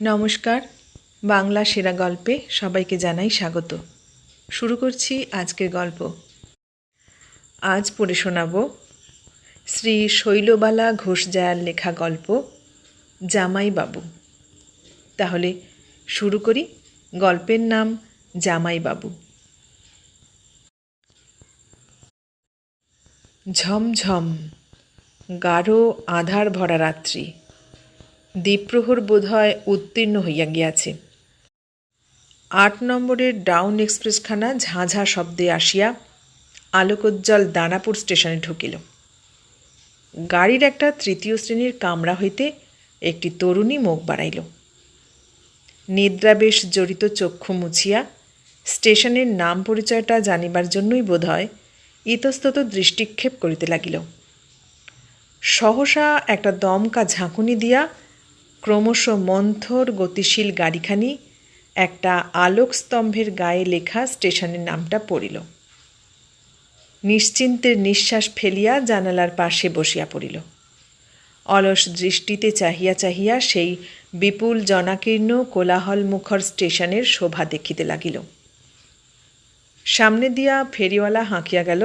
নমস্কার, বাংলা সেরা গল্পে সবাইকে জানাই স্বাগত। শুরু করছি আজকের গল্প। আজ পড়ে শোনাব শ্রী শৈলবালা ঘোষজায়ার লেখা গল্প জামাইবাবু। তাহলে শুরু করি। গল্পের নাম জামাইবাবু। ঝমঝম গাঢ় আধার ভরা রাত্রি, দ্বীপ্রহর বোধহয় উত্তীর্ণ হইয়া গিয়াছে। ৮ নম্বরের ডাউন এক্সপ্রেসখানা ঝাঁঝা শব্দে আসিয়া আলোকোজ্জ্বল দানাপুর স্টেশনে ঢুকিল। গাড়ির একটা তৃতীয় শ্রেণীর কামরা হইতে একটি তরুণী মুখ বাড়াইল। নিদ্রাবেশ জড়িত চক্ষু মুছিয়া স্টেশনের নাম পরিচয়টা জানিবার জন্যই বোধহয় ইতস্তত দৃষ্টিক্ষেপ করিতে লাগিল। সহসা একটা দমকা ঝাঁকুনি দিয়া ক্রমশ মন্থর গতিশীল গাড়িখানি একটা আলোকস্তম্ভের গায়ে লেখা স্টেশনের নামটা পড়িল। নিশ্চিন্তের নিঃশ্বাস ফেলিয়া জানালার পাশে বসিয়া পড়িল। অলস দৃষ্টিতে চাহিয়া চাহিয়া সেই বিপুল জনাকীর্ণ কোলাহলমুখর স্টেশনের শোভা দেখিতে লাগিল। সামনে দিয়া ফেরিওয়ালা হাঁকিয়া গেল,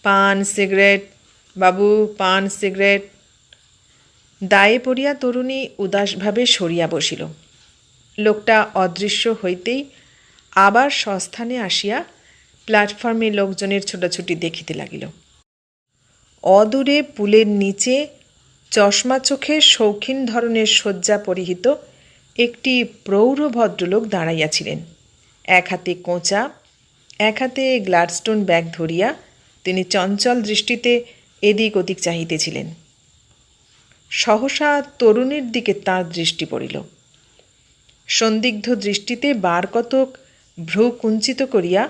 পান সিগারেট বাবু, পান সিগারেট। দায়ে পড়িয়া তরুণী উদাসভাবে সরিয়া বসিল। লোকটা অদৃশ্য হইতেই আবার স্বস্থানে আসিয়া প্ল্যাটফর্মে লোকজনের ছোটাছুটি দেখিতে লাগিল। অদূরে পুলের নিচে চশমা চোখে শৌখিন ধরনের শয্যা পরিহিত একটি প্রৌঢ় ভদ্রলোক দাঁড়াইয়াছিলেন। এক হাতে কোঁচা, এক হাতে গ্লাডস্টোন ব্যাগ ধরিয়া তিনি চঞ্চল দৃষ্টিতে এদিক ওদিক চাহিতেছিলেন। সহসা তরুণীর দিকে তাঁর দৃষ্টি পড়িল। সন্দিগ্ধ দৃষ্টিতে বার কতক ভ্রু কুঞ্চিত করিয়া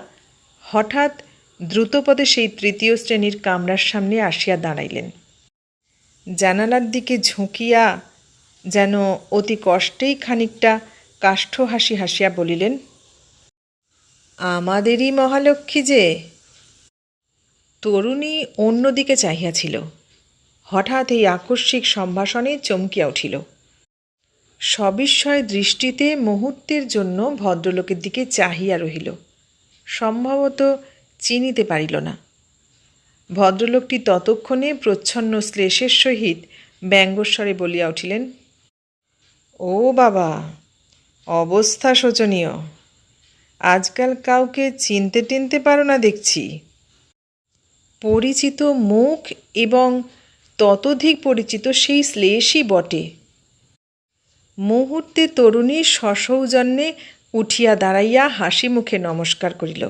হঠাৎ দ্রুতপদে সেই তৃতীয় শ্রেণীর কামরার সামনে আসিয়া দাঁড়াইলেন। জানালার দিকে ঝুঁকিয়া যেন অতি কষ্টেই খানিকটা কাষ্ঠ হাসি হাসিয়া বলিলেন, আমাদেরই মহালক্ষ্মী যে। তরুণী অন্যদিকে চাহিয়াছিল। হঠাৎ এই আকস্মিক সম্ভাষণে চমকিয়া উঠিল। সবিস্ময় দৃষ্টিতে মুহূর্তের জন্য ভদ্রলোকের দিকে চাহিয়া রহিল। সম্ভবত চিনিতে পারিল না। ভদ্রলোকটি ততক্ষণে প্রচ্ছন্ন শ্লেষের সহিত ব্যঙ্গস্বরে বলিয়া উঠিলেন, ও বাবা, অবস্থা শোচনীয়। আজকাল কাউকে চিনতে টিনতে পারো না দেখছি। পরিচিত মুখ এবং ততোধিক পরিচিত সেই শ্লেষই বটে। মুহূর্তে তরুণী সসৌজন্যে উঠিয়া দাঁড়াইয়া হাসি মুখে নমস্কার করিল।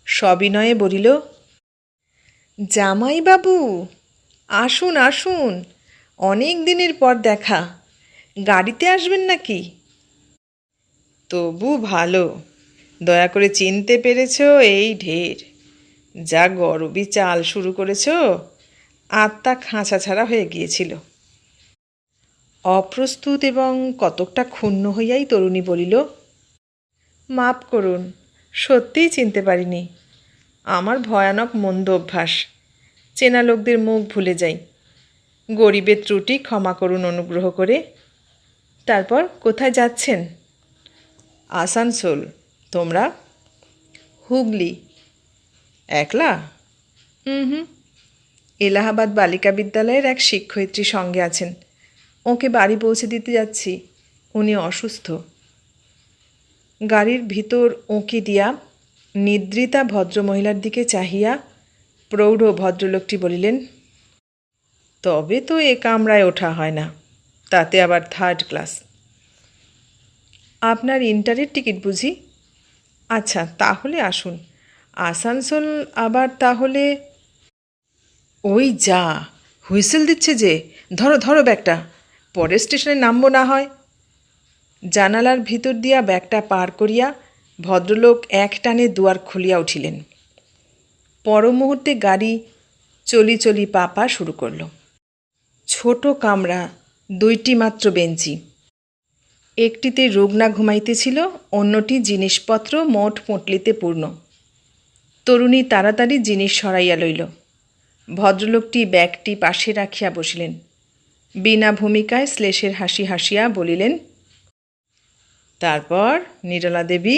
সবিনয়ে বলিল, জামাইবাবু, আসুন আসুন, অনেক দিনের পর দেখা। গাড়িতে আসবেন নাকি? তবু ভালো, দয়া করে চিনতে পেরেছ, এই ঢের। যা গরবি চাল শুরু করেছ, আত্মা খাঁচা ছাড়া হয়ে গিয়েছিল। অপ্রস্তুত এবং কতকটা ক্ষুণ্ণ হইয়াই তরুণী বলিল, মাপ করুন, সত্যিই চিনতে পারিনি। আমার ভয়ানক মন্দ অভ্যাস, চেনা লোকদের মুখ ভুলে যাই। গরিবের ত্রুটি ক্ষমা করুন অনুগ্রহ করে। তারপর কোথায় যাচ্ছেন? আসানসোল। তোমরা? হুগলি। একলা? হুম। এলাহাবাদ বালিকা বিদ্যালয়ের এক শিক্ষয়িত্রী সঙ্গে আছেন। ওকে বাড়ি পৌঁছে দিতে যাচ্ছি, উনি অসুস্থ। গাড়ির ভিতর ওঁকে দিয়া নিদ্রিতা ভদ্রমহিলার দিকে চাহিয়া প্রৌঢ় ভদ্রলোকটি বলিলেন, তবে তো এ কামরায় ওঠা হয় না, তাতে আবার 3rd ক্লাস। আপনার ইন্টারের টিকিট বুঝি? আচ্ছা, তাহলে আসুন। আসানসোল আবার তাহলে? ওই যা হুইসেল দিচ্ছে যে, ধরো ধরো ব্যাগটা, পরের স্টেশনে নামবো না হয়। জানালার ভিতর দিয়া ব্যাগটা পার করিয়া ভদ্রলোক এক টানে দুয়ার খুলিয়া উঠিলেন। পর মুহূর্তে গাড়ি চলি চলি পা শুরু করল। ছোট কামরা, 2টি মাত্র বেঞ্চি। একটিতে রুগ্না ঘুমাইতেছিল, অন্যটি জিনিসপত্র মোট পোঁটলিতে পূর্ণ। তরুণী তাড়াতাড়ি জিনিস সরাইয়া লইল। ভদ্রলোকটি ব্যাগটি পাশে রাখিয়া বসিলেন। বিনা ভূমিকায় শ্লেষের হাসি হাসিয়া বলিলেন, তারপর নিরলা দেবী,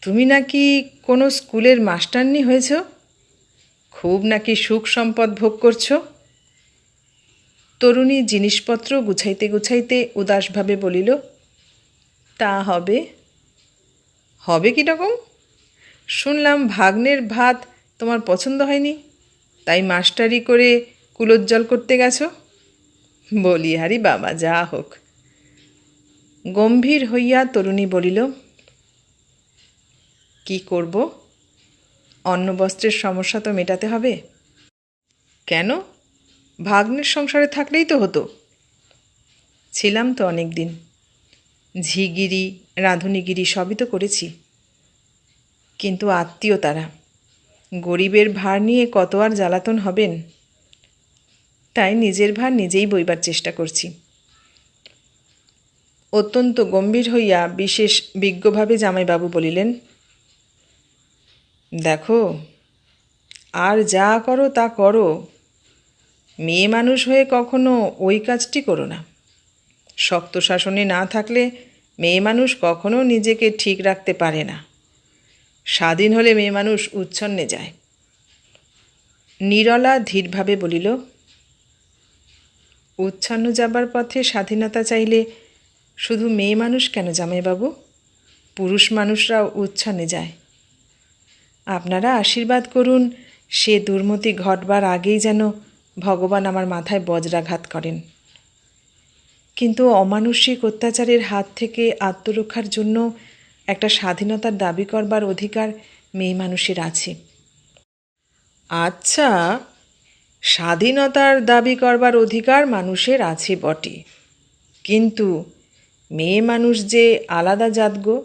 তুমি নাকি কোনো স্কুলের মাস্টারনি হয়েছ, খুব নাকি সুখ সম্পদ ভোগ করছো। তরুণী জিনিসপত্র গুছাইতে গুছাইতে উদাসভাবে বলিল, তা হবে। হবে কীরকম? শুনলাম ভাগ্নের ভাত তোমার পছন্দ হয়নি, তাই মাস্টারি করে কুলোজ্জ্বল করতে গেছ। বলি হারি বাবা, যা হোক। গম্ভীর হইয়া তরুণী বলিল, কি করব? অন্ন বস্ত্রের সমস্যা তো মেটাতে হবে। কেন? ভাগ্নের সংসারে থাকলেই তো হতো। ছিলাম তো অনেক দিন, ঝিগিরি রাঁধুনিগিরি সবই তো করেছি। কিন্তু আত্মীয় তারা, গরিবের ভার নিয়ে কত আর জ্বালাতন হবেন, তাই নিজের ভার নিজেই বইবার চেষ্টা করছি। অত্যন্ত গম্ভীর হইয়া বিশেষ বিজ্ঞভাবে জামাইবাবু বলিলেন, দেখো, আর যা করো তা করো, মেয়ে মানুষ হয়ে কখনো ওই কাজটি করো না। শক্ত শাসনে না থাকলে মেয়ে মানুষ কখনো নিজেকে ঠিক রাখতে পারে না। স্বাধীন হলে মেয়ে মানুষ উচ্ছন্নে যায়। নিরলা ধীরভাবে বলিল, উচ্ছন্ন যাবার পথে স্বাধীনতা চাইলে শুধু মেয়ে মানুষ কেন জামাইবাবু, পুরুষ মানুষরাও উচ্ছন্নে যায়। আপনারা আশীর্বাদ করুন সে দুর্মতি ঘটবার আগেই যেন ভগবান আমার মাথায় বজ্রাঘাত করেন। কিন্তু অমানসিক অত্যাচারের হাত থেকে আত্মরক্ষার জন্য একটা স্বাধীনতার দাবি করবার অধিকার মেয়ে মানুষের আছে। আচ্ছা, স্বাধীনতার দাবি করবার অধিকার মানুষের আছে বটে, কিন্তু মেয়ে মানুষ যে আলাদা জাত গো।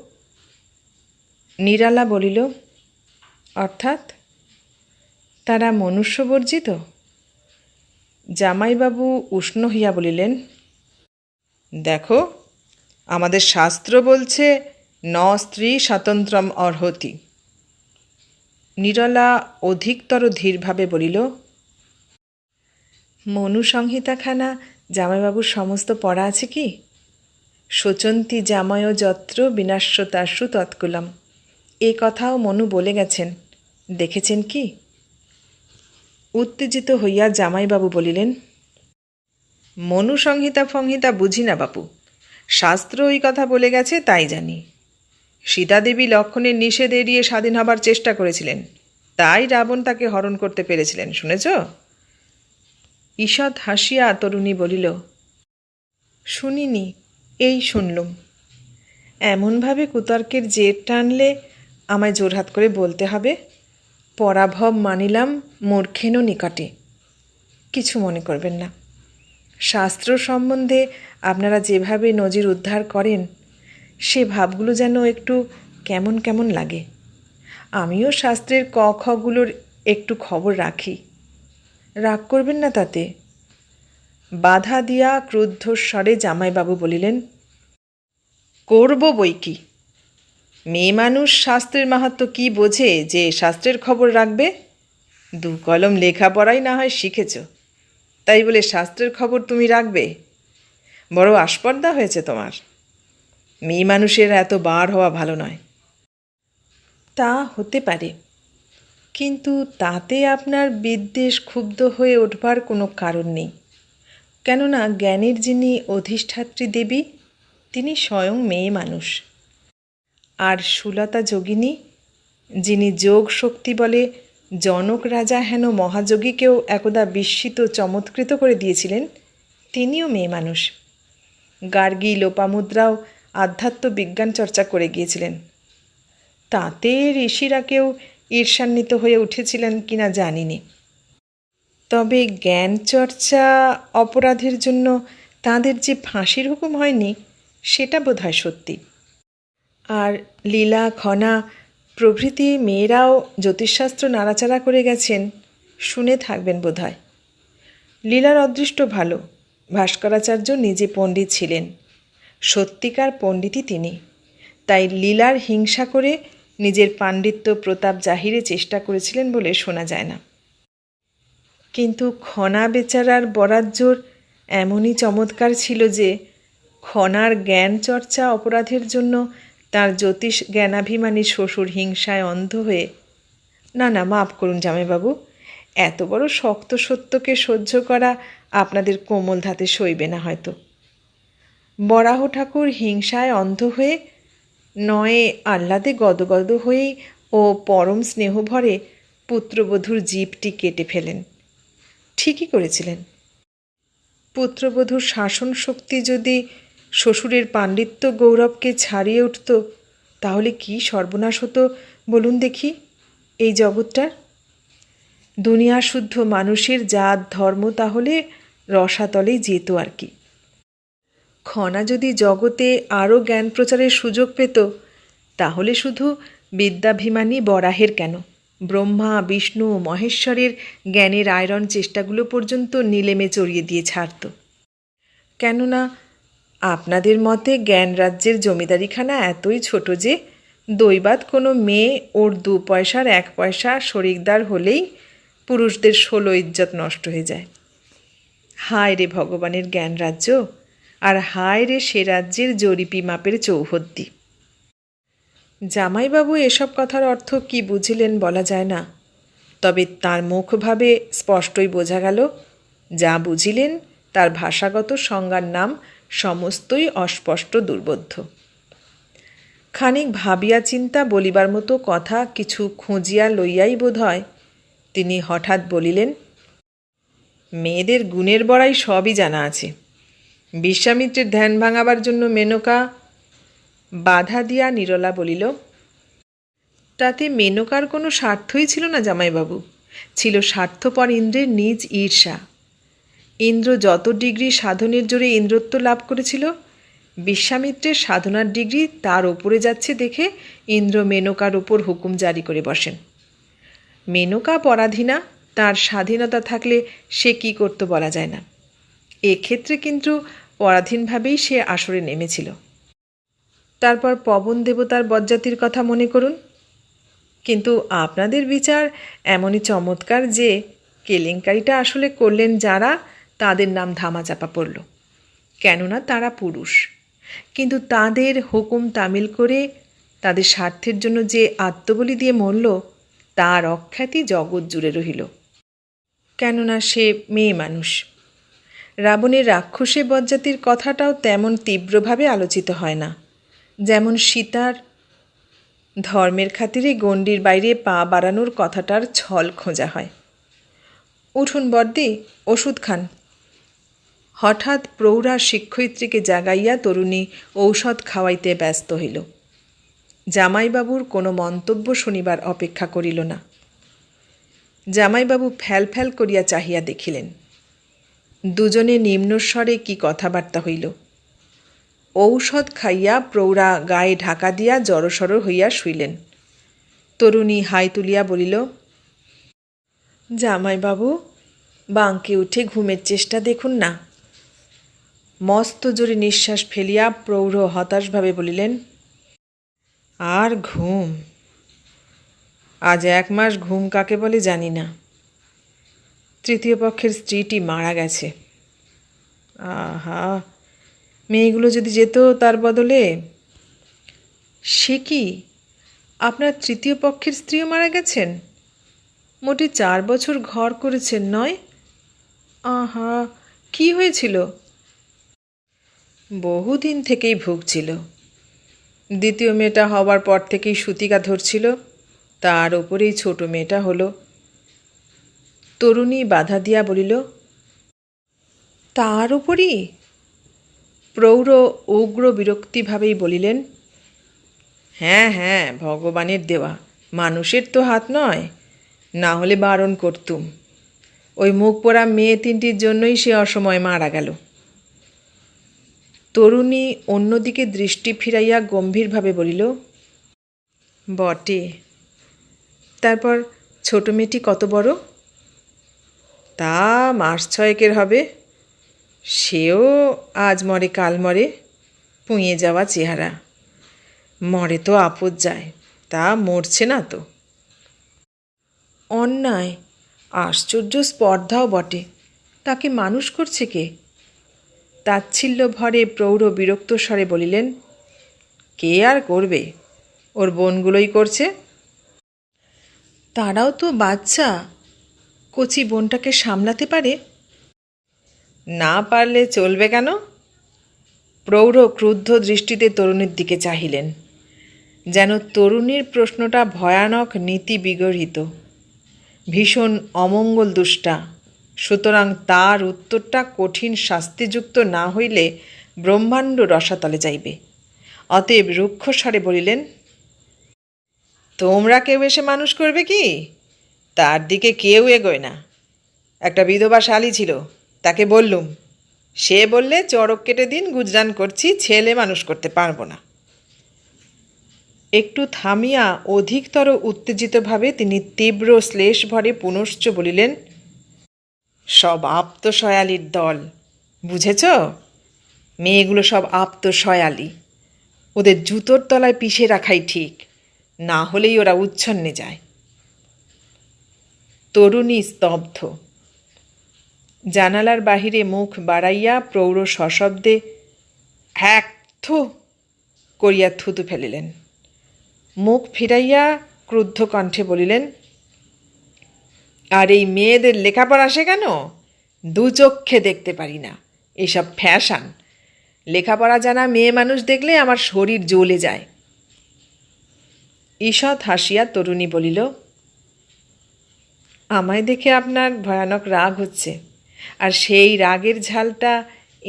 নিরালা বলিল, অর্থাৎ তারা মনুষ্যবর্জিত? জামাইবাবু উষ্ণ হইয়া বলিলেন, দেখো, আমাদের শাস্ত্র বলছে ন স্ত্রী স্বাতন্ত্র্যম অর্হতি। নিরলা অধিকতর ধীরভাবে বলিল, মনুসংহিতাখানা জামাইবাবুর সমস্ত পড়া আছে কি? শোচন্তি জামায় যত্র বিনাশ্যতাসু তৎকুলম, এ কথাও মনু বলে গেছেন, দেখেছেন কি? উত্তেজিত হইয়া জামাইবাবু বলিলেন, মনুসংহিতা ফংহিতা বুঝি না বাপু, শাস্ত্র ওই কথা বলে গেছে তাই জানি। সীতাদেবী লক্ষ্মণের নিষেধ এড়িয়ে স্বাধীন হবার চেষ্টা করেছিলেন, তাই রাবণ তাকে হরণ করতে পেরেছিলেন, শুনেছ? ঈষৎ হাসিয়া তরুণী বলিল, শুনিনি, এই শুনলুম। এমনভাবে কুতর্কের জের টানলে আমায় জোরহাত করে বলতে হবে, পরাভব মানিলাম মূর্খেনও নিকটে। কিছু মনে করবেন না। শাস্ত্র সম্বন্ধে আপনারা যেভাবে নজির উদ্ধার করেন, সে ভাবগুলো যেন একটু কেমন কেমন লাগে। আমিও শাস্ত্রের ক খগুলোর একটু খবর রাখি, রাগ করবেন না তাতে। বাধা দিয়া ক্রুদ্ধস্বরে জামাইবাবু বলিলেন, করব বই কি? মেয়ে মানুষ শাস্ত্রের মাহাত্ম্য কি বোঝে যে শাস্ত্রের খবর রাখবে? দু কলম লেখাপড়াই না হয় শিখেছ, তাই বলে শাস্ত্রের খবর তুমি রাখবে? বড় আস্পর্ধা হয়েছে তোমার। মেয়ে মানুষের এত বার হওয়া ভালো নয়। তা হতে পারে, কিন্তু তাতে আপনার বিদ্বেষ ক্ষুব্ধ হয়ে উঠবার কোনো কারণ নেই। কেননা জ্ঞানের যিনি অধিষ্ঠাত্রী দেবী, তিনি স্বয়ং মেয়ে মানুষ। আর সুলতা যোগিনী, যিনি যোগ শক্তি বলে জনক রাজা হেন মহাযোগীকেও একদা বিস্মিত চমৎকৃত করে দিয়েছিলেন, তিনিও মেয়ে মানুষ। গার্গী লোপামুদ্রাও আধ্যাত্ম বিজ্ঞান চর্চা করে গিয়েছিলেন, তাতে ঋষিরা কেউ ঈর্ষান্বিত হয়ে উঠেছিলেন কিনা জানিনি। তবে জ্ঞান চর্চা অপরাধের জন্য তাঁদের যে ফাঁসির হুকুম হয়নি, সেটা বোধহয় সত্যি। আর লীলা খনা প্রভৃতি মেয়েরাও জ্যোতিষশাস্ত্র নাড়াচাড়া করে গেছেন, শুনে থাকবেন বোধহয়। লীলার অদৃষ্ট ভালো, ভাস্করাচার্য নিজে পণ্ডিত ছিলেন, সত্যিকার পণ্ডিতই তিনি। তাই লীলার হিংসা করে নিজের পাণ্ডিত্য প্রতাপ জাহিরে চেষ্টা করেছিলেন বলে শোনা যায় না। কিন্তু খনা বেচারার বরাজ্জোর এমনই চমৎকার ছিল যে খনার জ্ঞান চর্চা অপরাধের জন্য তার জ্যোতিষ জ্ঞানাভিমানী শ্বশুর হিংসায় অন্ধ হয়ে, না না, মাফ করুন জামাইবাবু, এত বড় শক্ত সত্যকে সহ্য করা আপনাদের কোমল ধাতে সইবে না হয়তো। বরাহ ঠাকুর হিংসায় অন্ধ হয়ে নয় আহ্লাদে গদগদ হয়েই ও পরম স্নেহভরে পুত্রবধূর জীবটি কেটে ফেলেন। ঠিকই করেছিলেন। পুত্রবধূর শাসন শক্তি যদি শ্বশুরের পাণ্ডিত্য গৌরবকে ছাড়িয়ে উঠত, তাহলে কি সর্বনাশ হতো বলুন দেখি এই জগৎটার। দুনিয়া শুদ্ধ মানুষের জাত ধর্ম তাহলে রসাতলেই যেত আর কি। খনা যদি জগতে আরও জ্ঞান প্রচারের সুযোগ পেত, তাহলে শুধু বিদ্যাভিমানী বরাহের কেন, ব্রহ্মা বিষ্ণু মহেশ্বরের জ্ঞানের আয়রন চেষ্টাগুলো পর্যন্ত নিলেমে চড়িয়ে দিয়ে ছাড়ত। কেননা আপনাদের মতে জ্ঞান রাজ্যের জমিদারিখানা এতই ছোট যে দৈবাত কোনো মেয়ে ওর 2 পয়সার 1 পয়সা শরিকদার হলেই পুরুষদের 16 ইজ্জত নষ্ট হয়ে যায়। হায় রে ভগবানের জ্ঞান রাজ্য, আর হায় রে সে রাজ্যের জরিপি মাপের চৌহদ্দি। জামাইবাবু এসব কথার অর্থ কি বুঝিলেন বলা যায় না, তবে তার মুখভাবে স্পষ্টই বোঝা গেল যা বুঝিলেন তার ভাষাগত সংজ্ঞার নাম সমস্তই অস্পষ্ট দুর্বোধ্য। খানিক ভাবিয়া চিন্তা বলিবার মতো কথা কিছু খুঁজিয়া লইয়াই বোধ হয় তিনি হঠাৎ বলিলেন, মেয়েদের গুণের বড়াই সবই জানা আছে। বিশ্বামিত্রের ধ্যান ভাঙাবার জন্য মেনকা। বাধা দিয়া নিরলা বলিল, তাতে মেনকার কোনো স্বার্থই ছিল না জামাইবাবু, ছিল স্বার্থপর ইন্দ্রের নিজ ঈর্ষা। ইন্দ্র যত ডিগ্রি সাধনের জোরে ইন্দ্রত্ব লাভ করেছিল, বিশ্বামিত্রের সাধনার ডিগ্রি তার ওপরে যাচ্ছে দেখে ইন্দ্র মেনকার ওপর হুকুম জারি করে বসেন। মেনকা পরাধীনা, তার স্বাধীনতা থাকলে সে কি করত বলা যায় না। এক্ষেত্রে কিন্তু পরাধীনভাবেই সে আসরে নেমেছিল। তারপর পবন দেবতার বজ্জাতির কথা মনে করুন। কিন্তু আপনাদের বিচার এমনই চমৎকার যে কেলেঙ্কারিটা আসলে করলেন যারা, তাদের নাম ধামাচাপা পড়ল, কেননা তারা পুরুষ। কিন্তু তাদের হুকুম তামিল করে তাদের স্বার্থের জন্য যে আত্মবলি দিয়ে মরল, তার অখ্যাতি জগৎ জুড়ে রহিল, কেননা সে মেয়ে মানুষ। রাবণের রাক্ষসে বজ্জাতির কথাটাও তেমন তীব্রভাবে আলোচিত হয় না, যেমন সীতার ধর্মের খাতিরে গণ্ডির বাইরে পা বাড়ানোর কথাটার ছল খোঁজা হয়। উঠুন বর্দি, ওষুধ খান। হঠাৎ প্রৌঢ়া শিক্ষয়িত্রীকে জাগাইয়া তরুণী ঔষধ খাওয়াইতে ব্যস্ত হইল। জামাইবাবুর কোনো মন্তব্য শুনিবার অপেক্ষা করিল না। জামাইবাবু ফ্যাল ফ্যাল করিয়া চাহিয়া দেখিলেন। দুজনে নিম্নস্বরে কি কথাবার্তা হইল। ঔষধ খাইয়া প্রৌঢ়া গায়ে ঢাকা দিয়া জড়সড় হইয়া শুইলেন। তরুণী হাই তুলিয়া বলিল, জামাইবাবু, বাঙ্কে উঠে ঘুমের চেষ্টা দেখুন না। মস্ত জোরে নিঃশ্বাস ফেলিয়া প্রৌঢ় হতাশভাবে বলিলেন, আর ঘুম? আজ 1 মাস ঘুম কাকে বলে জানি না। তৃতীয় পক্ষের স্ত্রীটি মারা গেছে। আহা, মেয়েগুলো যদি যেত তার বদলে। সে কি, আপনার তৃতীয় পক্ষের স্ত্রীও মারা গেছেন? মোটে 4 বছর ঘর করেছেন নয়? আহা, কি হয়েছিল? বহুদিন থেকেই ভুগছিল। দ্বিতীয় মেয়েটা হবার পর থেকেই সূতিকা ধরছিল, তার ওপরেই ছোট মেয়েটা হলো। তরুণী বাধা দিয়া বলিল, তার ওপরই? প্রৌঢ় উগ্র বিরক্তিভাবেই বলিলেন, হ্যাঁ হ্যাঁ, ভগবানের দেওয়া, মানুষের তো হাত নয়, না হলে বারণ করতুম। ওই মুখ পোড়া মেয়ে 3টির জন্যই সে অসময় মারা গেল। তরুণী অন্যদিকে দৃষ্টি ফিরাইয়া গম্ভীরভাবে বলিল, বটে। তারপর ছোট মেয়েটি কত বড়? তা 6 মাস হবে। সেও আজ মরে কাল মরে, পুঁয়ে যাওয়া চেহারা। মরে তো আপদ যায়, তা মরছে না তো। অন্যায়, আশ্চর্য স্পর্ধাও বটে। তাকে মানুষ করছে কে? তাচ্ছিল্য ভরে প্রৌঢ় বিরক্ত স্বরে বলিলেন, কে আর করবে, ওর বোনগুলোই করছে। তারাও তো বাচ্চা, কচি বোনটাকে সামলাতে পারে। না পারলে চলবে কেন? প্রৌঢ় ক্রুদ্ধ দৃষ্টিতে তরুণীর দিকে চাহিলেন, যেন তরুণীর প্রশ্নটা ভয়ানক নীতি বিগড়িত, ভীষণ অমঙ্গল দুষ্টা, সুতরাং তার উত্তরটা কঠিন শাস্তিযুক্ত না হইলে ব্রহ্মাণ্ড রসাতলে যাইবে। অতএব রুক্ষ স্বরে বলিলেন, তোমরা কেউ এসে মানুষ করবে কি? তার দিকে কেউ এগোয় না। একটা বিধবা শালী ছিল, তাকে বললুম, সে বললে চড়ক কেটে দিন, গুজরান করছি, ছেলে মানুষ করতে পারবো না। একটু থামিয়া অধিকতর উত্তেজিতভাবে তিনি তীব্র শ্লেষ ভরে পুনশ্চ বলিলেন, সব আপ্তশয়ালির দল, বুঝেছ? মেয়েগুলো সব আপ্তশয়ালি, ওদের জুতোর তলায় পিষে রাখাই ঠিক, না হলেই ওরা উচ্ছন্নে যায়। তরুণী স্তব্ধ। জানালার বাহিরে মুখ বাড়াইয়া প্রৌঢ় সশব্দে হ্যাক থু করিয়া থুতু ফেলিলেন। মুখ ফিরাইয়া ক্রুদ্ধ কণ্ঠে বলিলেন, আর এই মেয়েদের লেখাপড়া শেখানো? দু চক্ষে দেখতে পারি না, এসব ফ্যাশন। লেখাপড়া জানা মেয়ে মানুষ দেখলে আমার শরীর জ্বলে যায়। ঈষৎ হাসিয়া তরুণী বলিল, আমায় দেখে আপনার ভয়ানক রাগ হচ্ছে, আর সেই রাগের ঝালটা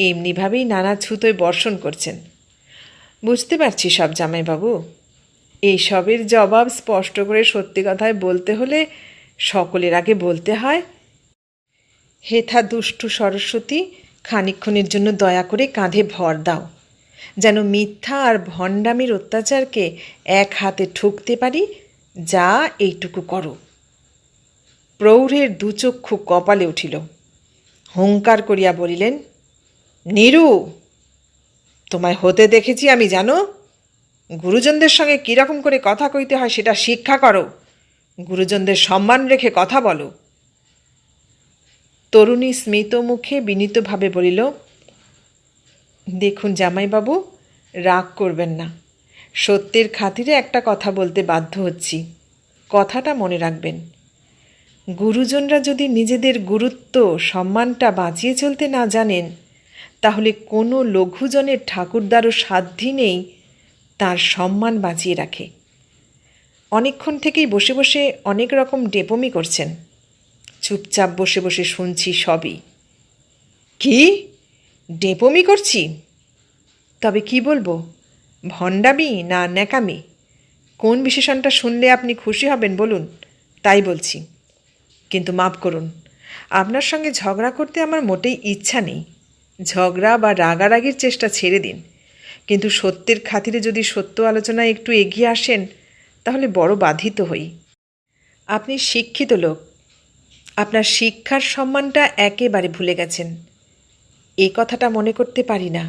এমনিভাবেই নানা ছুতোয় বর্ষণ করছেন। বুঝতে পারছি সব জামাইবাবু, এইসবের জবাব স্পষ্ট করে সত্যি কথায় বলতে হলে সকলের আগে বলতে হয়, হেথা দুষ্টু সরস্বতী, খানিকক্ষণের জন্য দয়া করে কাঁধে ভর দাও, যেন মিথ্যা আর ভণ্ডামির অত্যাচারকে এক হাতে ঠুকতে পারি, যা এইটুকু করো। প্রৌঢ়ের দুচক্ষু কপালে উঠিল। হুঙ্কার করিয়া বলিলেন, নীরু, তোমায় হতে দেখেছি আমি, জানো? গুরুজনদের সঙ্গে কীরকম করে কথা কইতে হয় সেটা শিক্ষা করো। গুরুজনদের সম্মান রেখে কথা বলো। তরুণী স্মিত মুখে বিনীতভাবে বলিল, দেখুন জামাইবাবু, রাগ করবেন না, সত্যের খাতিরে একটা কথা বলতে বাধ্য হচ্ছি, কথাটা মনে রাখবেন। গুরুজনরা যদি নিজেদের গুরুত্ব সম্মানটা বাঁচিয়ে চলতে না জানেন, তাহলে কোনো লঘুজনের ঠাকুরদারও সাধ্যি নেই তার সম্মান বাঁচিয়ে রাখে। অনেকক্ষণ থেকেই বসে বসে অনেক রকম ডেপমি করছেন, চুপচাপ বসে বসে শুনছি সবই। কি ডেপমি করছি? তবে কি বলবো, ভণ্ডামি না ন্যাকামি? কোন বিশেষণটা শুনলে আপনি খুশি হবেন বলুন, তাই বলছি। কিন্তু মাপ করুন, আপনার সঙ্গে ঝগড়া করতে আমার মোটেই ইচ্ছা নেই। ঝগড়া বা রাগারাগির চেষ্টা ছেড়ে দিন, কিন্তু সত্যের খাতিরে যদি সত্য আলোচনায় একটু এগিয়ে আসেন তাহলে বড় বাধিত হই। আপনি শিক্ষিত লোক, আপনার শিক্ষার সম্মানটা একেবারে ভুলে গেছেন। এই কথাটা মনে করতে পারি না,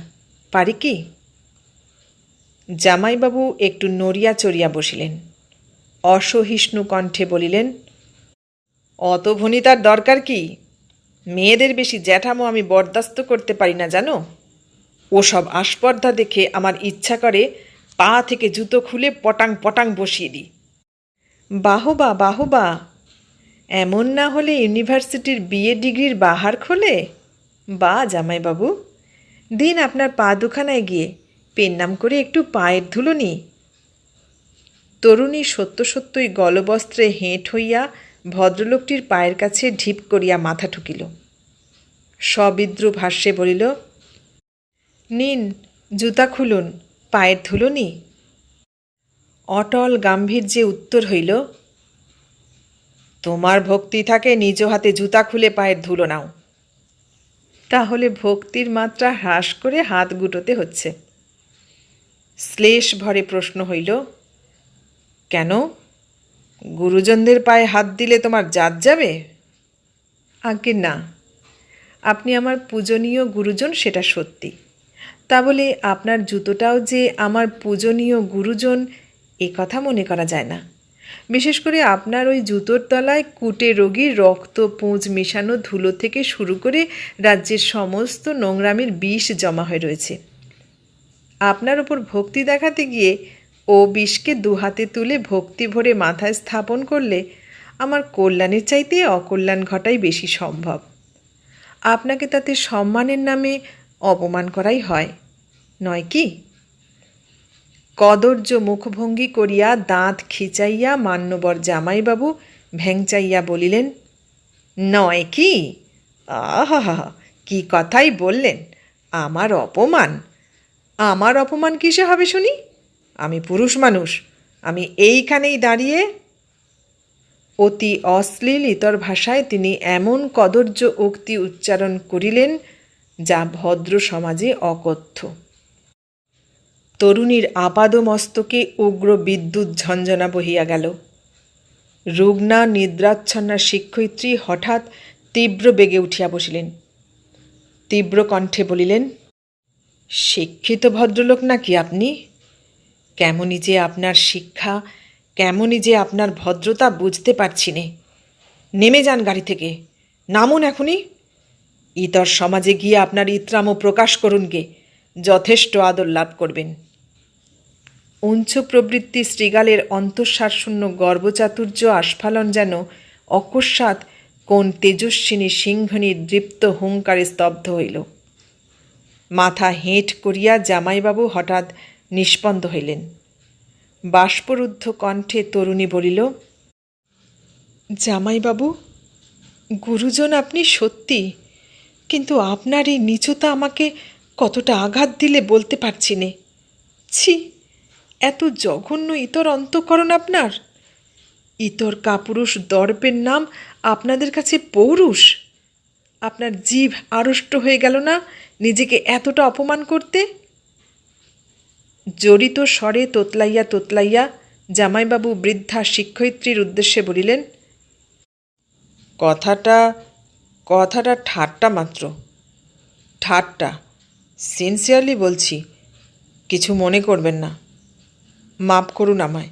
পারি কি? জামাইবাবু একটু নড়িয়া চড়িয়া বসিলেন। অসহিষ্ণু কণ্ঠে বলিলেন, অত ভনিতার দরকার কি? মেয়েদের বেশি জ্যাঠামো আমি বরদাস্ত করতে পারি না, জানো? ওসব আস্পর্ধা দেখে আমার ইচ্ছা করে পা থেকে জুতো খুলে পটাং পটাং বসিয়ে দিই। বাহবা বাহবা, এমন না হলে ইউনিভার্সিটির বিএ ডিগ্রির বাহার খোলে? বা জামাইবাবু, দিন আপনার পা দুখানায় গিয়ে পেন নাম করে একটু পায়ের ধুলো নি। তরুণী সত্য সত্যই গলবস্ত্রে হেঁট হইয়া ভদ্রলোকটির পায়ের কাছে ঢিপ করিয়া মাথা ঠুকিল। সবিদ্রুপ হাস্যে বলিল, নিন জুতা খুলুন, পায়ের ধুলো নি। অটল গাম্ভীর্যে উত্তর হইল, তোমার ভক্তি থাকে নিজ হাতে জুতা খুলে পায়ের ধুলো নাও। তাহলে ভক্তির মাত্রা হ্রাস করে হাত গুটোতে হচ্ছে। শ্লেষ ভরে প্রশ্ন হইল, কেন? গুরুজনদের পায়ে হাত দিলে তোমার জাত যাবে? আজ্ঞে না, আপনি আমার পূজনীয় গুরুজন সেটা সত্যি, তা বলে আপনার জুতোটাও যে আমার পূজনীয় গুরুজন এ কথা মনে করা যায় না। বিশেষ করে আপনার ওই জুতোর তলায় কুটে রোগীর রক্ত পুঁজ মেশানো ধুলো থেকে শুরু করে রাজ্যের সমস্ত নোংরামির বিষ জমা হয়ে রয়েছে। আপনার ওপর ভক্তি দেখাতে গিয়ে ও বিষকে দুহাতে তুলে ভক্তি ভরে মাথায় স্থাপন করলে আমার কল্যাণের চাইতে অকল্যাণ ঘটাই বেশি সম্ভব। আপনাকে তাতে সম্মানের নামে অপমান করাই হয়, নয় কি? কদর্য মুখভঙ্গি করিয়া দাঁত খিচাইয়া মান্যবর জামাইবাবু ভেংচাইয়া বলিলেন, নয় কি? আহা, কি কথাই বললেন! আমার অপমান! আমার অপমান কিসে হবে শুনি? আমি পুরুষ মানুষ, আমি এইখানেই দাঁড়িয়ে। অতি অশ্লীল ইতর ভাষায় তিনি এমন কদর্য উক্তি উচ্চারণ করিলেন যা ভদ্র সমাজে অকথ্য। তরুণীর আপাদমস্তকে উগ্র বিদ্যুৎ ঝঞ্ঝনা বহিয়া গেল। রুগ্না নিদ্রাচ্ছন্না শিক্ষয়িত্রী হঠাৎ তীব্র বেগে উঠিয়া বসিলেন। তীব্র কণ্ঠে বলিলেন, শিক্ষিত ভদ্রলোক নাকি আপনি? কেমনই যে আপনার শিক্ষা, কেমনই যে আপনার ভদ্রতা বুঝতে পারছি নে। নেমে যান গাড়ি থেকে, নামুন এখনই। ইতর সমাজে গিয়ে আপনার ইত্রাম প্রকাশ করুন গে, যথেষ্ট আদর লাভ করবেন। উঞ্চ প্রবৃত্তি শ্রীগালের অন্তঃসারশূন্য গর্বচাতুর্য আস্ফালন যেন অকস্মাৎ কোন তেজস্বিনী সিংহনীর দৃপ্ত হুঙ্কারে স্তব্ধ হইল। মাথা হেঁট করিয়া জামাইবাবু হঠাৎ নিষ্পন্দ হইলেন। বাষ্পরুদ্ধ কণ্ঠে তরুণী বলিল, জামাইবাবু, গুরুজন আপনি সত্যি, কিন্তু আপনার এই নীচতা আমাকে কতটা আঘাত দিলে বলতে পারছি নে। ছি, এত জঘন্য ইতর অন্তঃকরণ আপনার! ইতর কাপুরুষ দর্পের নাম আপনাদের কাছে পৌরুষ? আপনার জিভ আড়ষ্ট হয়ে গেল না নিজেকে এতটা অপমান করতে? জড়িত স্বরে তোতলাইয়া তোতলাইয়া জামাইবাবু বৃদ্ধা শিক্ষয়িত্রীর উদ্দেশ্যে বলিলেন, কথাটা ঠাট্টা মাত্র, ঠাট্টা। সিনসিয়ারলি বলছি, কিছু মনে করবেন না, মাপ করুন আমায়।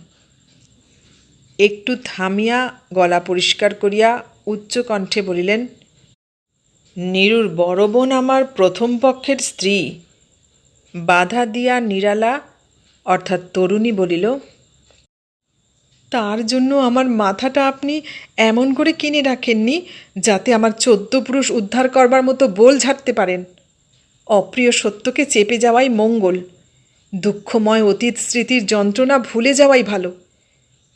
একটু থামিয়া গলা পরিষ্কার করিয়া উচ্চ কণ্ঠে বলিলেন, নীরুর বড় বোন আমার প্রথম পক্ষের স্ত্রী। বাধা দিয়া নিরালা অর্থাৎ তরুণী বলিল, তার জন্য আমার মাথাটা আপনি এমন করে কিনে রাখেননি যাতে আমার 14 পুরুষ উদ্ধার করবার মতো বোল ঝাড়তে পারেন। অপ্রিয় সত্যকে চেপে যাওয়াই মঙ্গল, দুঃখময় অতীত স্মৃতির যন্ত্রণা ভুলে যাওয়াই ভালো।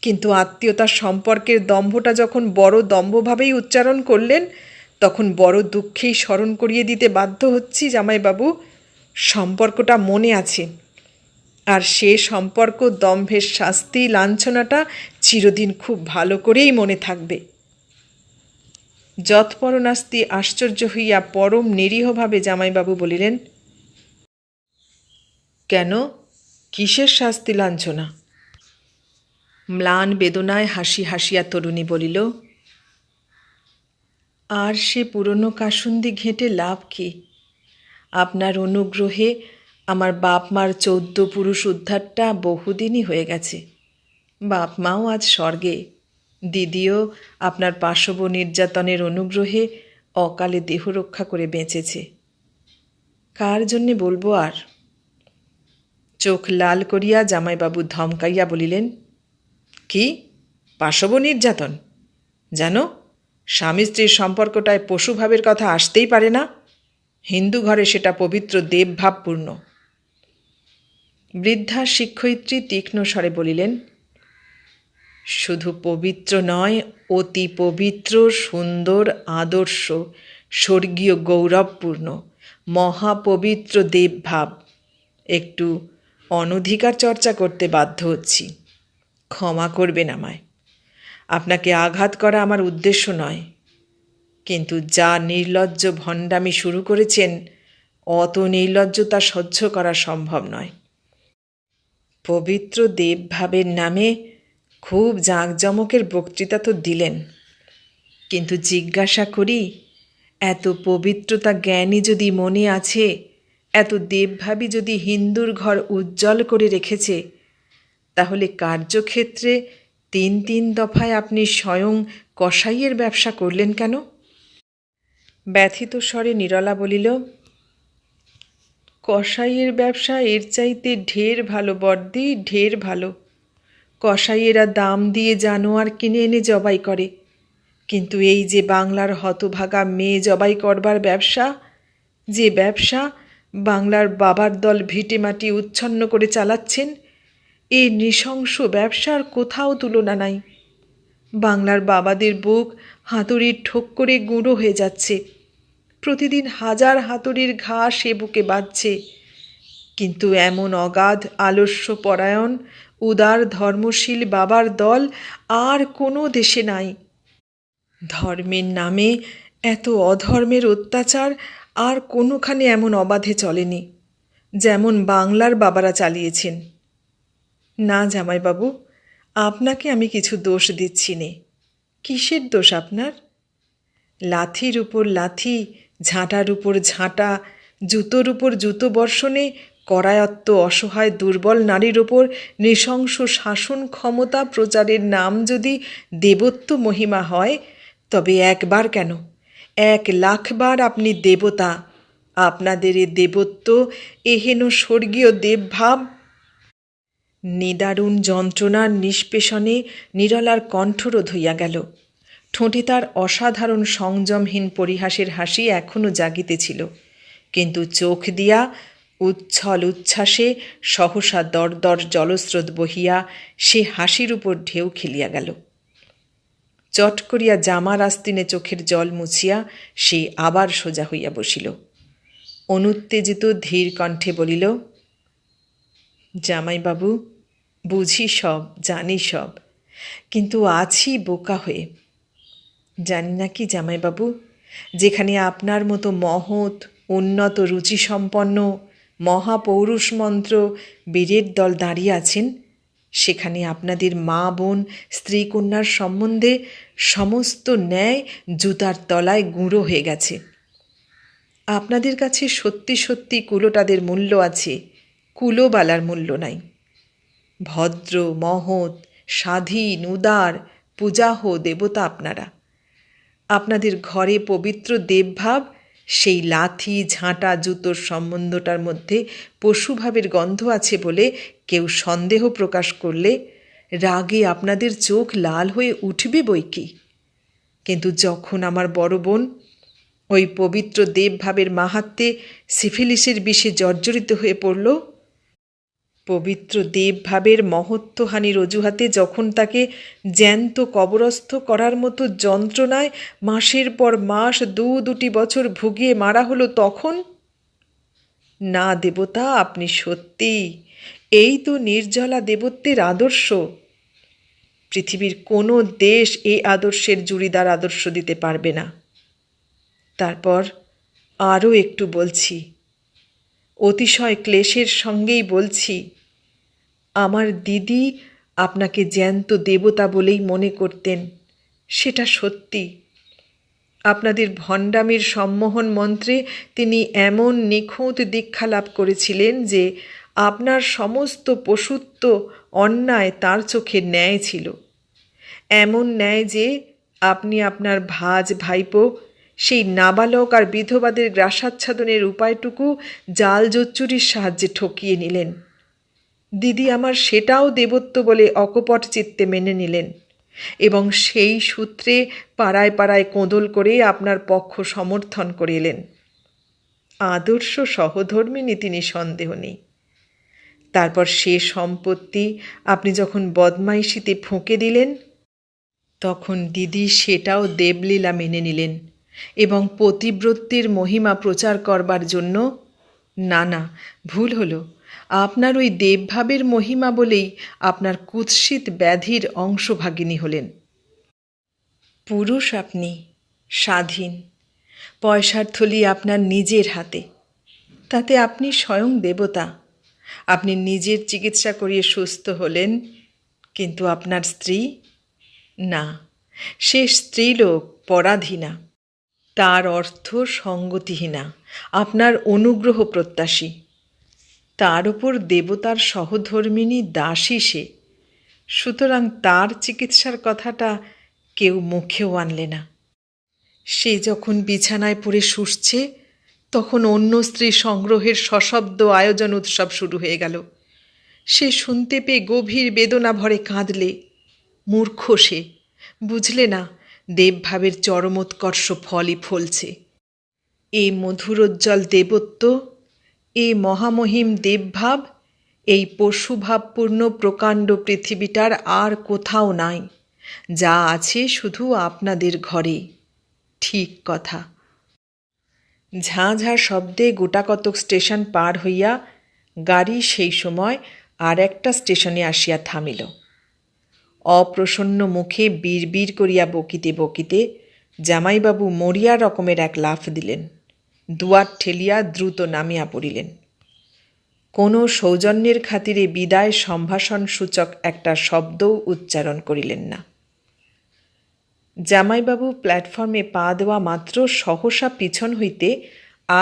কিন্তু আত্মীয়তার সম্পর্কের দম্ভটা যখন বড় দম্ভভাবেই উচ্চারণ করলেন, তখন বড় দুঃখেই স্মরণ করিয়ে দিতে বাধ্য হচ্ছি জামাইবাবু, সম্পর্কটা মনে আছে, আর সে সম্পর্ক দম্ভের শাস্তি লাঞ্ছনাটা চিরদিন খুব ভালো করেই মনে থাকবে। যৎপরনাস্তি আশ্চর্য হইয়া পরম নিরীহভাবে জামাইবাবু বলিলেন, কেন, কিসের শাস্তি লাঞ্ছনা? ম্লান বেদনায় হাসি হাসিয়া তরুণী বলিল, আর সে পুরনো কাসুন্দি ঘেঁটে লাভ কি? আপনার অনুগ্রহে আমার বাপ মার 14 পুরুষ উদ্ধারটা বহুদিনই হয়ে গেছে। বাপ মাও আজ স্বর্গে, দিদিও আপনার পাশব নির্যাতনের অনুগ্রহে অকালে দেহ রক্ষা করে বেঁচেছে। কার জন্যে বলবো আর? চোখ লাল করিয়া জামাইবাবু ধমকাইয়া বলিলেন, কি পাশব নির্যাতন? জানো, স্বামী স্ত্রীর সম্পর্কটায় পশুভাবের কথা আসতেই পারে না। হিন্দু ঘরে সেটা পবিত্র দেবভাবপূর্ণ। বৃদ্ধা শিক্ষয়িত্রী তীক্ষ্ণ স্বরে বলিলেন, শুধু পবিত্র নয়, অতি পবিত্র, সুন্দর, আদর্শ, স্বর্গীয়, গৌরবপূর্ণ, মহাপবিত্র দেবভাব। একটু অনধিকার চর্চা করতে বাধ্য হচ্ছি, ক্ষমা করবেন আমায়। আপনাকে আঘাত করা আমার উদ্দেশ্য নয়, কিন্তু যা নির্লজ্জ ভণ্ডামি শুরু করেছেন, অত নির্লজ্জতা সহ্য করা সম্ভব নয়। পবিত্র দেবভাবের নামে খুব জাঁকজমকের বক্তৃতা তো দিলেন, কিন্তু জিজ্ঞাসা করি, এত পবিত্রতা জ্ঞানী যদি মনে আছে, এত দেবভাবী যদি হিন্দুর ঘর উজ্জ্বল করে রেখেছে, তাহলে কার্যক্ষেত্রে তিন দফায় আপনি স্বয়ং কসাইয়ের ব্যবসা করলেন কেন? ব্যথিত স্বরে নিরলা বলিল, কসাইয়ের ব্যবসা এর চাইতে ঢের ভালো বড়দি, ঢের ভালো। কসাইয়েরা দাম দিয়ে জানোয়ার কিনে এনে জবাই করে, কিন্তু এই যে বাংলার হতভাগা মেয়ে জবাই করবার ব্যবসা, যে ব্যবসা বাংলার বাবার দল ভিটে মাটি উচ্ছন্ন করে চালাচ্ছেন, এই নৃশংস ব্যবসার কোথাও তুলনা নাই। বাংলার বাবাদের বুক হাতুড়ির ঠোক করে গুঁড়ো হয়ে যাচ্ছে, প্রতিদিন হাজার হাতুড়ির ঘা সে বুকে বাজছে, কিন্তু এমন অগাধ আলস্যপরায়ণ উদার ধর্মশীল বাবার দল আর কোনো দেশে নাই। ধর্মের নামে এত অধর্মের অত্যাচার আর কোনোখানে এমন অবাধে চলেনি যেমন বাংলার বাবারা চালিয়েছেন। না জামাইবাবু, আপনাকে আমি কিছু দোষ দিচ্ছি নে। কিসের দোষ আপনার? লাথির উপর লাথি, ঝাঁটার উপর ঝাঁটা, জুতোর উপর জুতো বর্ষণে করায়ত্ত অসহায় দুর্বল নারীর ওপর নৃশংস শাসন ক্ষমতা প্রচারের নাম যদি দেবত্ব মহিমা হয়, তবে একবার কেন 1,00,000 বার আপনি দেবতা। আপনাদের এ দেবত্ব এহেন স্বর্গীয় দেবভাব। নিদারুণ যন্ত্রণার নিষ্পেষণে নিরলার কণ্ঠরোধ হইয়া গেল। ঠোঁটে তার অসাধারণ সংযমহীন পরিহাসের হাসি এখনও জাগিতেছিল, কিন্তু চোখ দিয়া উচ্ছল উচ্ছ্বাসে সহসা দরদর জলস্রোত বহিয়া সে হাসির উপর ঢেউ খেলিয়া গেল। চট করিয়া জামার আস্তিনে চোখের জল মুছিয়া সে আবার সোজা হইয়া বসিল। অনুত্তেজিত ধীর কণ্ঠে বলিল, জামাইবাবু, বুঝি সব, জানি সব, কিন্তু আছি বোকা হয়ে। জানি না কি জামাইবাবু, যেখানে আপনার মতো মহৎ, উন্নত, রুচিসম্পন্ন, মহাপৌরুষমন্ত্র বীরের দল দাঁড়িয়ে আছেন, সেখানে আপনাদের মা বোন স্ত্রী কন্যার সম্বন্ধে সমস্ত ন্যায় জুতার তলায় গুঁড়ো হয়ে গেছে। আপনাদের কাছে সত্যি সত্যি কুলোটাদের মূল্য আছে, কুলোবালার মূল্য নাই। ভদ্র, মহৎ, স্বাধীন, উদার, পূজাহ দেবতা আপনারা। আপনাদের ঘরে পবিত্র দেবভাব, সেই লাথি ঝাঁটা জুতোর সম্বন্ধটার মধ্যে পশুভাবের গন্ধ আছে বলে কেউ সন্দেহ প্রকাশ করলে রাগে আপনাদের চোখ লাল হয়ে উঠবে বই কি। কিন্তু যখন আমার বড় বোন ওই পবিত্র দেবভাবের মাহাত্ম্যে সিফিলিসের বিষে জর্জরিত হয়ে পড়ল, পবিত্র দেবভাবের মহত্ত্বহানির অজুহাতে যখন তাকে জ্যান্ত কবরস্থ করার মতো যন্ত্রণায় মাসের পর মাস 2 বছর ভুগিয়ে মারা হলো, তখন না দেবতা, আপনি সত্যি এই তো নির্জলা দেবত্বের আদর্শ। পৃথিবীর কোনো দেশ এই আদর্শের জুড়িদার আদর্শ দিতে পারবে না। তারপর আরও একটু বলছি, অতিশয় ক্লেশের সঙ্গেই বলছি, আমার দিদি আপনাকে জ্যান্ত দেবতা বলেই মনে করতেন, সেটা সত্যি। আপনাদের ভণ্ডামির সম্মোহন মন্ত্রে তিনি এমন নিখুঁত দীক্ষা লাভ করেছিলেন যে আপনার সমস্ত পশুত্ব অন্যায় তার চোখে ন্যায় ছিল। এমন ন্যায় যে আপনি আপনার ভাজ ভাইপো সেই নাবালক আর বিধবাদের গ্রাসাচ্ছাদনের উপায়টুকু জাল জোচ্চুরির সাহায্যে ঠকিয়ে নিলেন। দিদি আমার সেটাও দেবত্ব বলে অকপট চিত্তে মেনে নিলেন এবং সেই সূত্রে পাড়ায় পাড়ায় কোঁদল করে আপনার পক্ষ সমর্থন করে এলেন। আদর্শ সহধর্মিণী তিনি, সন্দেহ নেই। তারপর সে সম্পত্তি আপনি যখন বদমাইশিতে ফুঁকে দিলেন, তখন দিদি সেটাও দেবলীলা মেনে নিলেন এবং পতিব্রত্যের মহিমা প্রচার করবার জন্য, না ভুল হলো, আপনার ওই দেবভাবের মহিমা বলেই আপনার কুৎসিত ব্যাধির অংশভাগিনী হলেন। পুরুষ আপনি, স্বাধীন, পয়সার থলি আপনার নিজের হাতে, তাতে আপনি স্বয়ং দেবতা। আপনি নিজের চিকিৎসা করিয়ে সুস্থ হলেন, কিন্তু আপনার স্ত্রী, না, সে স্ত্রীলোক, পরাধীনা, তার অর্থ সঙ্গতিহীনা, আপনার অনুগ্রহ প্রত্যাশী। তার উপর দেবতার সহধর্মিণী দাসী সে, সুতরাং তার চিকিৎসার কথাটা কেউ মুখেও আনলে না। সে যখন বিছানায় পড়ে শুষছে, তখন অন্য স্ত্রী সংগ্রহের সশব্দ আয়োজন উৎসব শুরু হয়ে গেল। সে শুনতে পেয়ে গভীর বেদনা ভরে কাঁদলে। মূর্খ সে, বুঝলে না দেবভাবের চরমোৎকর্ষ ফলই ফলছে। এই মধুরোজ্জ্বল দেবত্ব, এই মহামহিম দেবভাব, এই পশুভাবপূর্ণ প্রকাণ্ড পৃথিবীটার আর কোথাও নাই। যা আছে শুধু আপনাদের ঘরে। ঠিক কথা। ঝাঁ ঝাঁ শব্দে গোটাকতক স্টেশন পার হইয়া গাড়ি সেই সময় আর একটা স্টেশনে আসিয়া থামিল। অপ্রসন্ন মুখে বিড় করিয়া বকিতে বকিতে জামাইবাবু মরিয়া রকমের এক লাফ দিলেন। দুয়ার ঠেলিয়া দ্রুত নামিয়া পড়িলেন। কোনো সৌজন্যের খাতিরে বিদায় সম্ভাষণ সূচক একটা শব্দও উচ্চারণ করিলেন না। জামাইবাবু প্ল্যাটফর্মে পা দেওয়া মাত্র সহসা পিছন হইতে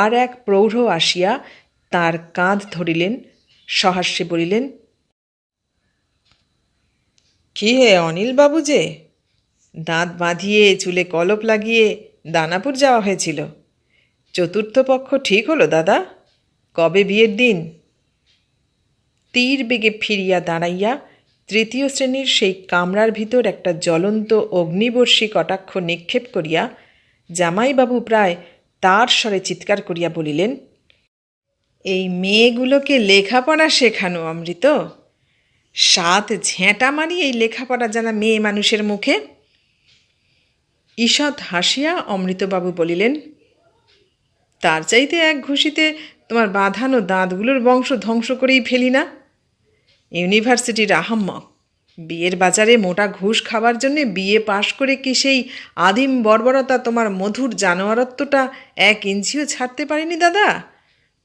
আর এক প্রৌঢ় আসিয়া তার কাঁধ ধরিলেন, সহাস্যে বলিলেন, কি হে অনিলবাবু যে? দাঁত বাঁধিয়ে চুলে কলপ লাগিয়ে দানাপুর যাওয়া হয়েছিল। চতুর্থ পক্ষ ঠিক হলো দাদা? কবে বিয়ের দিন? তীর বেগে ফিরিয়া দাঁড়াইয়া তৃতীয় শ্রেণীর সেই কামরার ভিতর একটা জ্বলন্ত অগ্নিবর্ষী কটাক্ষ নিক্ষেপ করিয়া জামাইবাবু প্রায় তার স্বরে চিৎকার করিয়া বলিলেন, এই মেয়েগুলোকে লেখাপড়া শেখানো অমৃত? 7 ঝেঁটা মারি এই লেখাপড়া জানা মেয়ে মানুষের মুখে। ঈষৎ হাসিয়া অমৃতবাবু বলিলেন, তার চাইতে এক ঘুষিতে তোমার বাঁধানো দাঁতগুলোর বংশ ধ্বংস করেই ফেলি না। ইউনিভার্সিটির আহাম্মক, বিয়ের বাজারে মোটা ঘুষ খাবার জন্যে বিয়ে পাশ করে কি সেই আদিম বর্বরতা তোমার মধুর জানোয়ারত্বটা 1 ইঞ্চিও ছাড়তে পারেনি দাদা?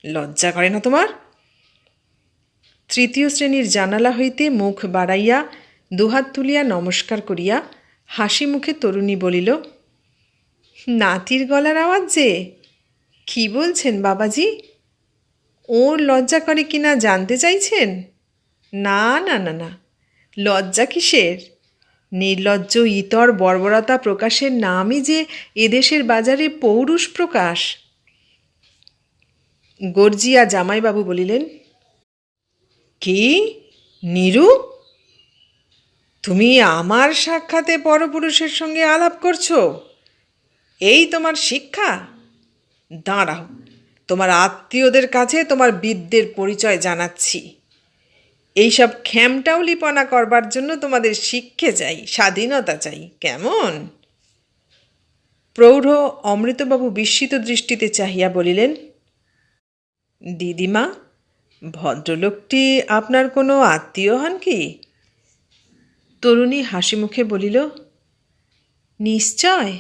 লজ্জা করে না তোমার? তৃতীয় শ্রেণীর জানালা হইতে মুখ বাড়াইয়া দুহাত তুলিয়া নমস্কার করিয়া হাসি মুখে তরুণী বলিল, নাতির গলার আওয়াজ যে! কি বলছেন বাবাজি? ওর লজ্জা করে কিনা জানতে চাইছেন? না না না না, লজ্জা কিসের? নির্লজ্জ ইতর বর্বরতা প্রকাশের নামই যে এদেশের বাজারে পৌরুষ প্রকাশ। গর্জিয়া জামাইবাবু বলিলেন, কি নীরু, তুমি আমার সাক্ষাতে পরপুরুষের সঙ্গে আলাপ করছো? এই তোমার শিক্ষা? দাঁড়াও, তোমার আত্মীয়দের কাছে তোমার বিদ্যের পরিচয় জানাচ্ছি। এইসব খ্যামটাউলিপনা করবার জন্য তোমাদের শিক্ষে চাই, স্বাধীনতা চাই, কেমন? প্রৌঢ় অমৃতবাবু বিস্মিত দৃষ্টিতে চাহিয়া বলিলেন, দিদিমা, ভদ্রলোকটি আপনার কোনো আত্মীয় হন কি? তরুণী হাসি মুখে বলিল, নিশ্চয়।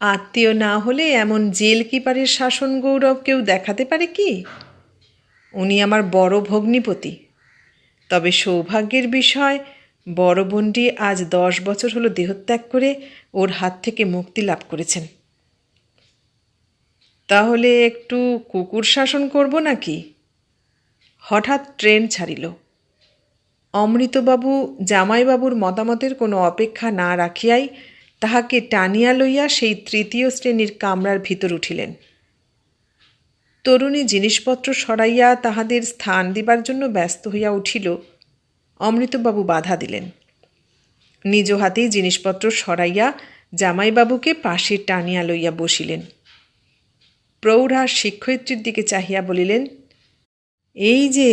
আত্মীয় না হলে এমন জেল কিপারের শাসন গৌরব কেউ দেখাতে পারে কি? উনি আমার বড় ভগ্নিপতি। তবে সৌভাগ্যের বিষয়, বড় বোনটি আজ 10 বছর হলো দেহত্যাগ করে ওর হাত থেকে মুক্তি লাভ করেছেন। তাহলে একটু কুকুর শাসন করব নাকি? হঠাৎ ট্রেন ছাড়িল। অমৃতবাবু জামাইবাবুর মতামতের কোনো অপেক্ষা না রাখিয়াই তাহাকে টানিয়া লইয়া সেই তৃতীয় শ্রেণীর কামরার ভিতর উঠিলেন। তরুণী জিনিসপত্র সরাইয়া তাহাদের স্থান দিবার জন্য ব্যস্ত হইয়া উঠিল। অমৃতবাবু বাধা দিলেন। নিজ হাতেই জিনিসপত্র সরাইয়া জামাইবাবুকে পাশে টানিয়া লইয়া বসিলেন। প্রৌঢ়া শিক্ষয়িত্রীর দিকে চাহিয়া বলিলেন, এই যে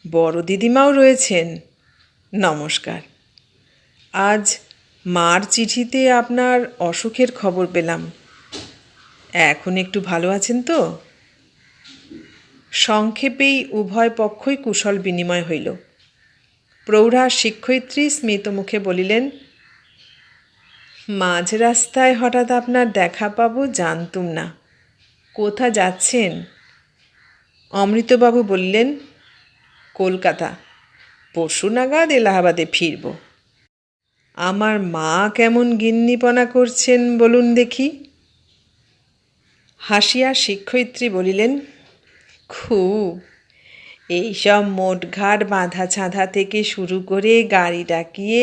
বড় দিদিমাও রয়েছেন, নমস্কার। আজ মার চিঠিতে আপনার অসুখের খবর পেলাম। এখন একটু ভালো আছেন তো? সংক্ষেপেই উভয় পক্ষই কুশল বিনিময় হইল। প্রৌঢ়া শিক্ষয়িত্রী স্মিত মুখে বলিলেন, মাঝ রাস্তায় হঠাৎ আপনার দেখা পাবো জানতুম না। কোথা যাচ্ছেন? অমৃতবাবু বললেন, কলকাতা। পরশু নাগাদ এলাহাবাদে ফিরব। আমার মা কেমন গিন্নিপনা করছেন বলুন দেখি। হাসিয়া শিক্ষয়িত্রী বলিলেন, খুব। এইসব মোটঘাট বাঁধা ছাঁধা থেকে শুরু করে গাড়ি ডাকিয়ে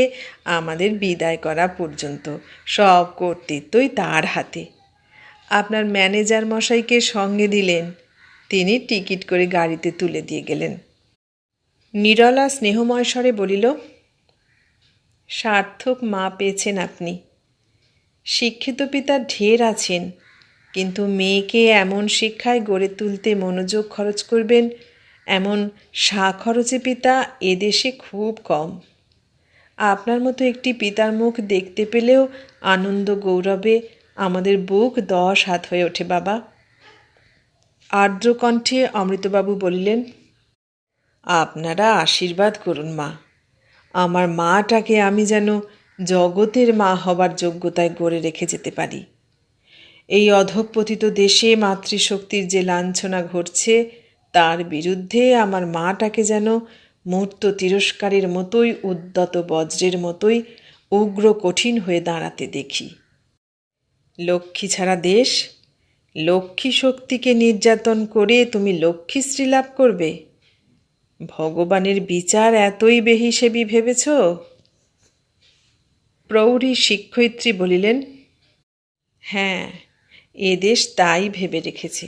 আমাদের বিদায় করা পর্যন্ত সব কর্তৃত্বই তার হাতে। আপনার ম্যানেজার মশাইকে সঙ্গে দিলেন, তিনি টিকিট করে গাড়িতে তুলে দিয়ে গেলেন। নিরলা স্নেহময় স্বরে বলিল, সার্থক মা পেয়েছেন আপনি। শিক্ষিত পিতা ঢের আছেন, কিন্তু মেয়েকে এমন শিক্ষায় গড়ে তুলতে মনোযোগ খরচ করবেন এমন সাখরচে পিতা এদেশে খুব কম। আপনার মতো একটি পিতার মুখ দেখতে পেলেও আনন্দ গৌরবে আমাদের বুক 10 হাত হয়ে ওঠে বাবা। আর্দ্র কণ্ঠে অমৃতবাবু বলিলেন, আপনারা আশীর্বাদ করুন মা। আমার মাটাকে আমি যেন জগতের মা হবার যোগ্যতায় গড়ে রেখে যেতে পারি। এই অধঃপতিত দেশে মাতৃশক্তির যে লাঞ্ছনা ঘটছে তার বিরুদ্ধে আমার মাটাকে যেন মূর্ত তিরস্কারের মতোই উদ্যত বজ্রের মতোই উগ্র কঠিন হয়ে দাঁড়াতে দেখি। লক্ষ্মী ছাড়া দেশ, লক্ষ্মী শক্তিকে নির্যাতন করে তুমি লক্ষ্মীশ্রী লাভ করবে? ভগবানের বিচার এতই বেহিসেবি ভেবেছ? প্রৌঢ়ী শিক্ষয়িত্রী বলিলেন, হ্যাঁ, এদেশ তাই ভেবে রেখেছে।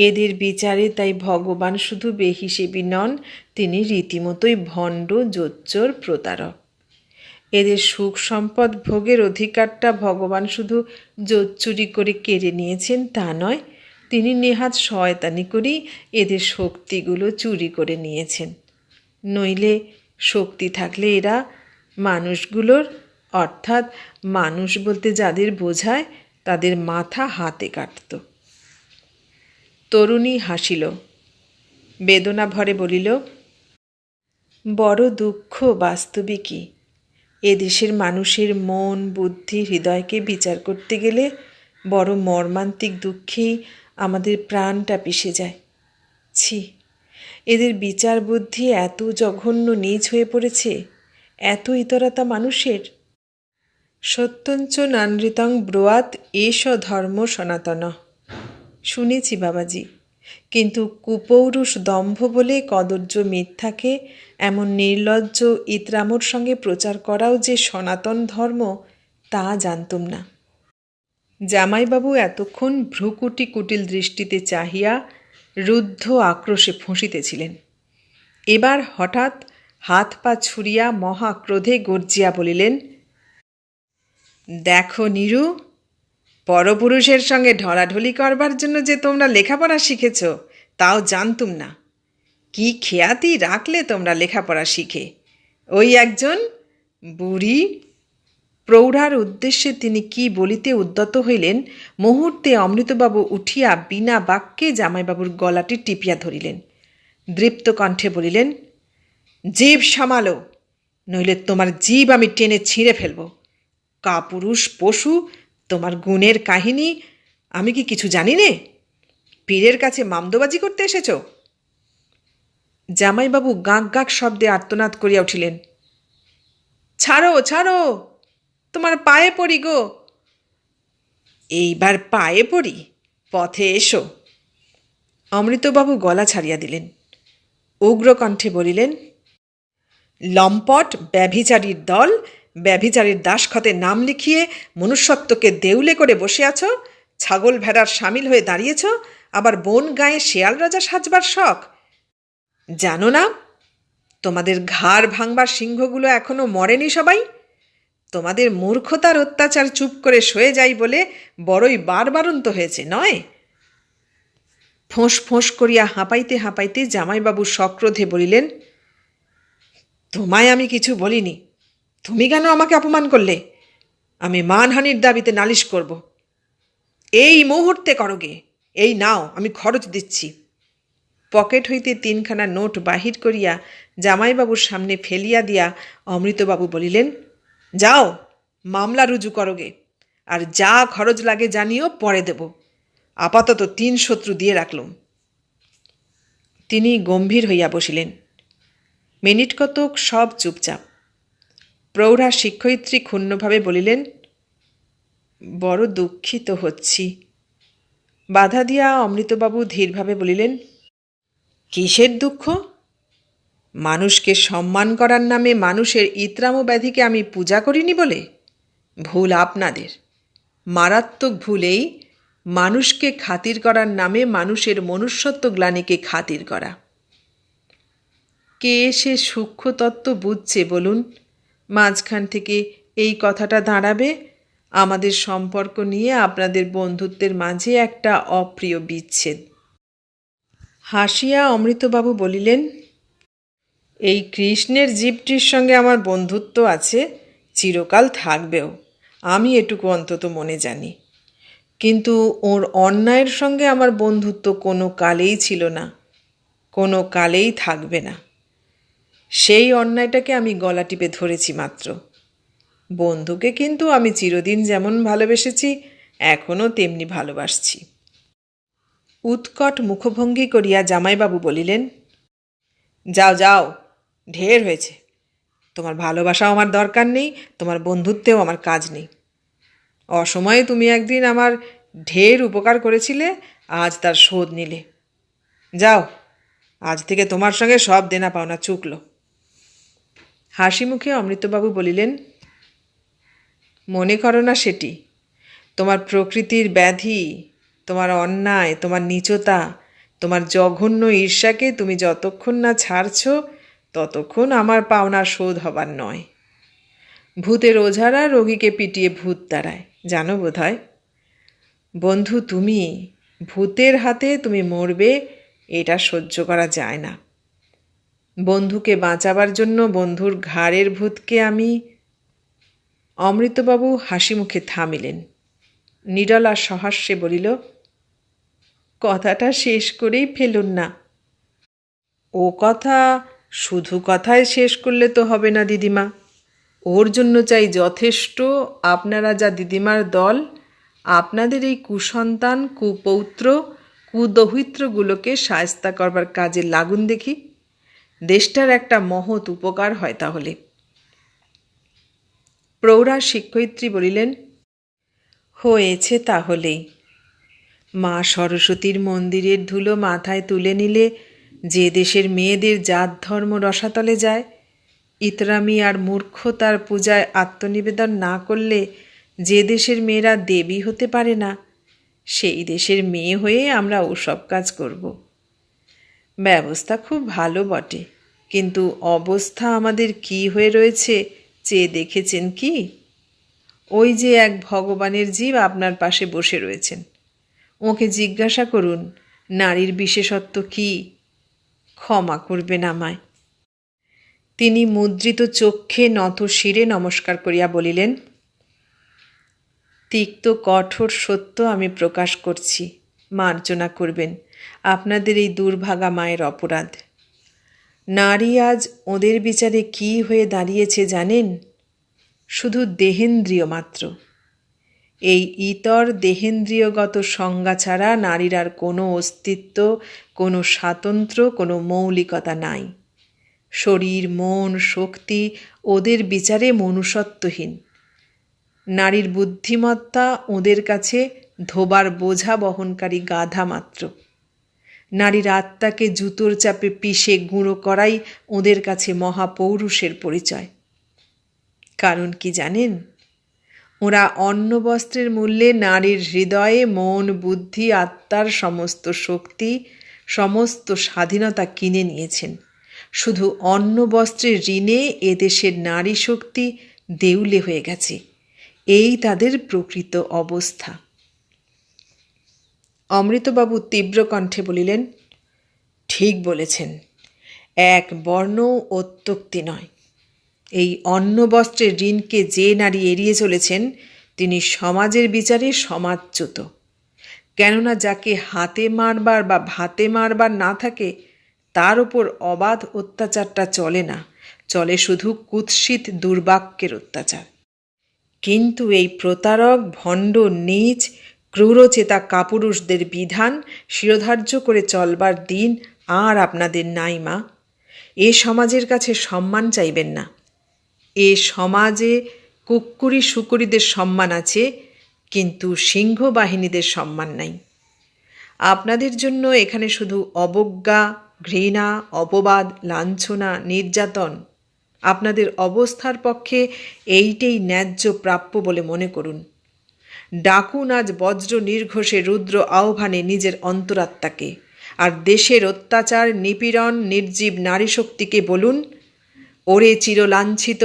এদের বিচারে তাই ভগবান শুধু বেহিসেবি নন, তিনি রীতিমতোই ভণ্ড, জোচ্চোর, প্রতারক। এদের সুখ সম্পদ ভোগের অধিকারটা ভগবান শুধু জোচ্চুরি করে কেড়ে নিয়েছেন তা নয়, তিনি নেহাত শয়তানি করেই এদের শক্তিগুলো চুরি করে নিয়েছেন। নইলে শক্তি থাকলে এরা মানুষগুলোর, অর্থাৎ মানুষ বলতে যাদের বোঝায়, তাদের মাথা হাতে কাটত। তরুণী হাসিল, বেদনা ভরে বলিল, বড় দুঃখ বাস্তবিকই। এদেশের মানুষের মন, বুদ্ধি, হৃদয়কে বিচার করতে গেলে বড় মর্মান্তিক দুঃখেই আমাদের প্রাণটা পিষে যায়। ছি, এদের বিচার বুদ্ধি এত জঘন্য নীচ হয়ে পড়েছে, এত ইতরতা মানুষের। সত্যঞ্চ নানৃতং ব্রুয়াত এষ ধর্ম সনাতন। শুনেছি বাবাজি, কিন্তু কুপৌরুষ দম্ভ বলে কদর্য মিথ্যাকে এমন নির্লজ্জ ইতরামোর সঙ্গে প্রচার করাও যে সনাতন ধর্ম তা জানতুম না। জামাইবাবু এতক্ষণ ভ্রুকুটি কুটিল দৃষ্টিতে চাহিয়া রুদ্ধ আক্রোশে ফুঁসিতেছিলেন। এবার হঠাৎ হাত পা ছুড়িয়া মহাক্রোধে গর্জিয়া বলিলেন, দেখো নীরু, পরপুরুষের সঙ্গে ঢলাঢলি করবার জন্য যে তোমরা লেখাপড়া শিখেছ তাও জানতুম না। কি খেয়াতি রাখলে তোমরা লেখাপড়া শিখে? ওই একজন বুড়ি। প্রৌঢ়ার উদ্দেশ্যে তিনি কি বলিতে উদ্যত হইলেন, মুহূর্তে অমৃতবাবু উঠিয়া বিনা বাক্যে জামাইবাবুর গলাটি টিপিয়া ধরিলেন। দৃপ্ত কণ্ঠে বলিলেন, জীব সামালো, নইলে তোমার জীব আমি টেনে ছিঁড়ে ফেলব। কাপুরুষ পশু, তোমার গুণের কাহিনী আমি কি কিছু জানি নে? পীরের কাছে মামদোবাজি করতে এসেছ? জামাইবাবু গাঁক গাঁক শব্দে আর্তনাদ করিয়া উঠিলেন, ছাড়ো ছাড়ো, তোমার পায়ে পড়ি গো। এইবার পায়ে পড়ি, পথে এসো। অমৃতবাবু গলা ছাড়িয়া দিলেন। উগ্র কণ্ঠে বলিলেন, লম্পট ব্যভিচারীর দল, ব্যভিচারীর দাসখতে নাম লিখিয়ে মনুষ্যত্বকে দেউলে করে বসে আছো, ছাগল ভেড়ার সামিল হয়ে দাঁড়িয়েছ, আবার বন গায়ে শেয়াল রাজা সাজবার শখ। জানো না তোমাদের ঘাড় ভাঙবার সিংহগুলো এখনো মরেনি সবাই? তোমাদের মূর্খতার অত্যাচার চুপ করে সয়ে যাই বলে বড়ই বারবারন্ত হয়েছে নয়? ফোঁস ফোঁস করিয়া হাঁপাইতে হাঁপাইতে জামাইবাবু সক্রোধে বলিলেন, তোমায় আমি কিছু বলিনি, তুমি কেন আমাকে অপমান করলে? আমি মানহানির দাবিতে নালিশ করব। এই মুহূর্তে করোগে। এই নাও, আমি খরচ দিচ্ছি। পকেট হইতে 3খানা নোট বাহির করিয়া জামাইবাবুর সামনে ফেলিয়া দিয়া অমৃতবাবু বলিলেন, যাও, মামলা রুজু করোগে, আর যা খরচ লাগে জানিও, পরে দেব। আপাতত 3 শত্রু দিয়ে রাখলুম। তিনি গম্ভীর হইয়া বসিলেন। মিনিট কতক সব চুপচাপ। প্রৌঢ়া শিক্ষয়িত্রী ক্ষুণ্ণভাবে বলিলেন, বড় দুঃখিত হচ্ছি। বাধা দিয়া অমৃতবাবু ধীরভাবে বলিলেন, কিসের দুঃখ? মানুষকে সম্মান করার নামে মানুষের ইতরাম ব্যাধিকে আমি পূজা করিনি বলে? ভুল আপনাদের। মারাত্মক ভুলেই মানুষকে খাতির করার নামে মানুষের মনুষ্যত্ব গ্লানিকে খাতির করা। কে সে সূক্ষ্ম তত্ত্ব বুঝছে বলুন? মাঝখান থেকে এই কথাটা দাঁড়াবে আমাদের সম্পর্ক নিয়ে আপনাদের বন্ধুত্বের মাঝে একটা অপ্রিয় বিচ্ছেদ। হাসিয়া অমৃতবাবু বলিলেন, এই কৃষ্ণের জীবটির সঙ্গে আমার বন্ধুত্ব আছে, চিরকাল থাকবেও, আমি এটুকু অন্তত মনে জানি। কিন্তু ওর অন্যায়ের সঙ্গে আমার বন্ধুত্ব কোনো কালেই ছিল না, কোনো কালেই থাকবে না। সেই অন্যায়টাকে আমি গলা টিপে ধরেছি মাত্র। বন্ধুকে কিন্তু আমি চিরদিন যেমন ভালোবেসেছি এখনও তেমনি ভালোবাসছি। উৎকট মুখভঙ্গি করিয়া জামাইবাবু বলিলেন, যাও যাও, ঢের হয়েছে। তোমার ভালোবাসাও আমার দরকার নেই, তোমার বন্ধুত্বেও আমার কাজ নেই। অসময়ে তুমি একদিন আমার ঢের উপকার করেছিলে, আজ তার শোধ নিলে। যাও, আজ থেকে তোমার সঙ্গে সব দেনা পাওনা চুকলো। হাসি মুখে অমৃতবাবু বলিলেন, মনে করো না সেটি। তোমার প্রকৃতির ব্যাধি, তোমার অন্যায়, তোমার নীচতা, তোমার জঘন্য ঈর্ষাকে তুমি যতক্ষণ না ছাড়ছ ততক্ষণ আমার পাওনার শোধ হবার নয়। ভূতের ওঝারা রোগীকে পিটিয়ে ভূত তাড়ায়, জানো বোধ হয়। বন্ধু, তুমি ভূতের হাতে তুমি মরবে, এটা সহ্য করা যায় না। বন্ধুকে বাঁচাবার জন্য বন্ধুর ঘাড়ের ভূতকে আমি। অমৃতবাবু হাসি মুখে থামিলেন। নিরলা সহাস্যে বলিল, কথাটা শেষ করেই ফেলুন না। ও কথা শুধু কথায় শেষ করলে তো হবে না দিদিমা। ওর জন্য চাই যথেষ্ট আপনারা যা দিদিমার দল আপনাদের এই কুসন্তান, কুপৌত্র, কুদৌহিত্রগুলোকে শায়েস্তা করবার কাজে লাগুন দেখি। দেশটার একটা মহৎ উপকার হয় তাহলে। প্রৌঢ়া শিক্ষয়িত্রী বলিলেন, হয়েছে তাহলেই। মা সরস্বতীর মন্দিরের ধুলো মাথায় তুলে নিলে যে দেশের মেয়েদের জাত ধর্ম রসাতলে যায়, ইতরামি আর মূর্খতার পূজায় আত্মনিবেদন না করলে যে দেশের মেয়েরা দেবী হতে পারে না, সেই দেশের মেয়ে হয়ে আমরা ওসব কাজ করব। ব্যবস্থা খুব ভালো বটে, কিন্তু অবস্থা আমাদের কি হয়ে রয়েছে চেয়ে দেখেছেন কি? ওই যে এক ভগবানের জীব আপনার পাশে বসে রয়েছেন, ওকে জিজ্ঞাসা করুন নারীর বিশেষত্ব কি। ক্ষমা করবেন আমায়। তিনি মুদ্রিত চক্ষে নত শিরে নমস্কার করিয়া বলিলেন, তিক্ত কঠোর সত্য আমি প্রকাশ করছি, মার্জনা করবেন। আপনাদের এই দুর্ভাগা মায়ের অপরাধ। নারী আজ ওদের বিচারে কি হয়ে দাঁড়িয়েছে জানেন? শুধু দেহেন্দ্রিয় মাত্র। এই ইতর দেহেন্দ্রিয়গত সংজ্ঞা ছাড়া নারীর আর কোনো অস্তিত্ব, কোনো স্বাতন্ত্র্য, কোনো মৌলিকতা নাই। শরীর, মন, শক্তি ওদের বিচারে মনুষ্যত্বহীন। নারীর বুদ্ধিমত্তা ওদের কাছে ধোবার বোঝা বহনকারী গাধা মাত্র। নারীর আত্মাকে জুতোর চাপে পিষে গুঁড়ো করাই ওদের কাছে মহাপৌরুষের পরিচয়। কারণ কি জানেন? ওরা অন্ন বস্ত্রের মূল্যে নারীর হৃদয়ে মন, বুদ্ধি, আত্মার সমস্ত শক্তি, সমস্ত স্বাধীনতা কিনে নিয়েছেন। শুধু অন্ন বস্ত্রের ঋণে এদেশের নারী শক্তি দেউলে হয়ে গেছে। এই তাদের প্রকৃত অবস্থা। অমৃতবাবু তীব্র কণ্ঠে বলিলেন, ঠিক বলেছেন, এক বর্ণ অত্যুক্তি নয়। এই অন্ন বস্ত্রের ঋণকে যে নারী এড়িয়ে চলেছেন তিনি সমাজের বিচারে সমাজচ্যুত। কেননা যাকে হাতে মারবার বা ভাতে মারবার না থাকে তার ওপর অবাধ অত্যাচারটা চলে না, চলে শুধু কুৎসিত দুর্বাক্যের অত্যাচার। কিন্তু এই প্রতারক, ভণ্ড, নীচ, ক্রূরচেতা কাপুরুষদের বিধান শিরোধার্য করে চলবার দিন আর আপনাদের নাই মা। এ সমাজের কাছে সম্মান চাইবেন না। এ সমাজে কুক্কুরি শুকুরিদের সম্মান আছে, কিন্তু সিংহ বাহিনীদের সম্মান নাই। আপনাদের জন্য এখানে শুধু অবজ্ঞা, ঘৃণা, অপবাদ, লাঞ্ছনা, নির্যাতন, আপনাদের অবস্থার পক্ষে এইটাই ন্যায্য প্রাপ্য বলে মনে করুন। ডাকুন আজ বজ্র নির্ঘোষে রুদ্র আহ্বানে নিজের অন্তরাত্মাকে, আর দেশের অত্যাচার, নিপীড়ন, নির্জীব নারী শক্তিকে বলুন, ওরে চিরলাঞ্ছিত,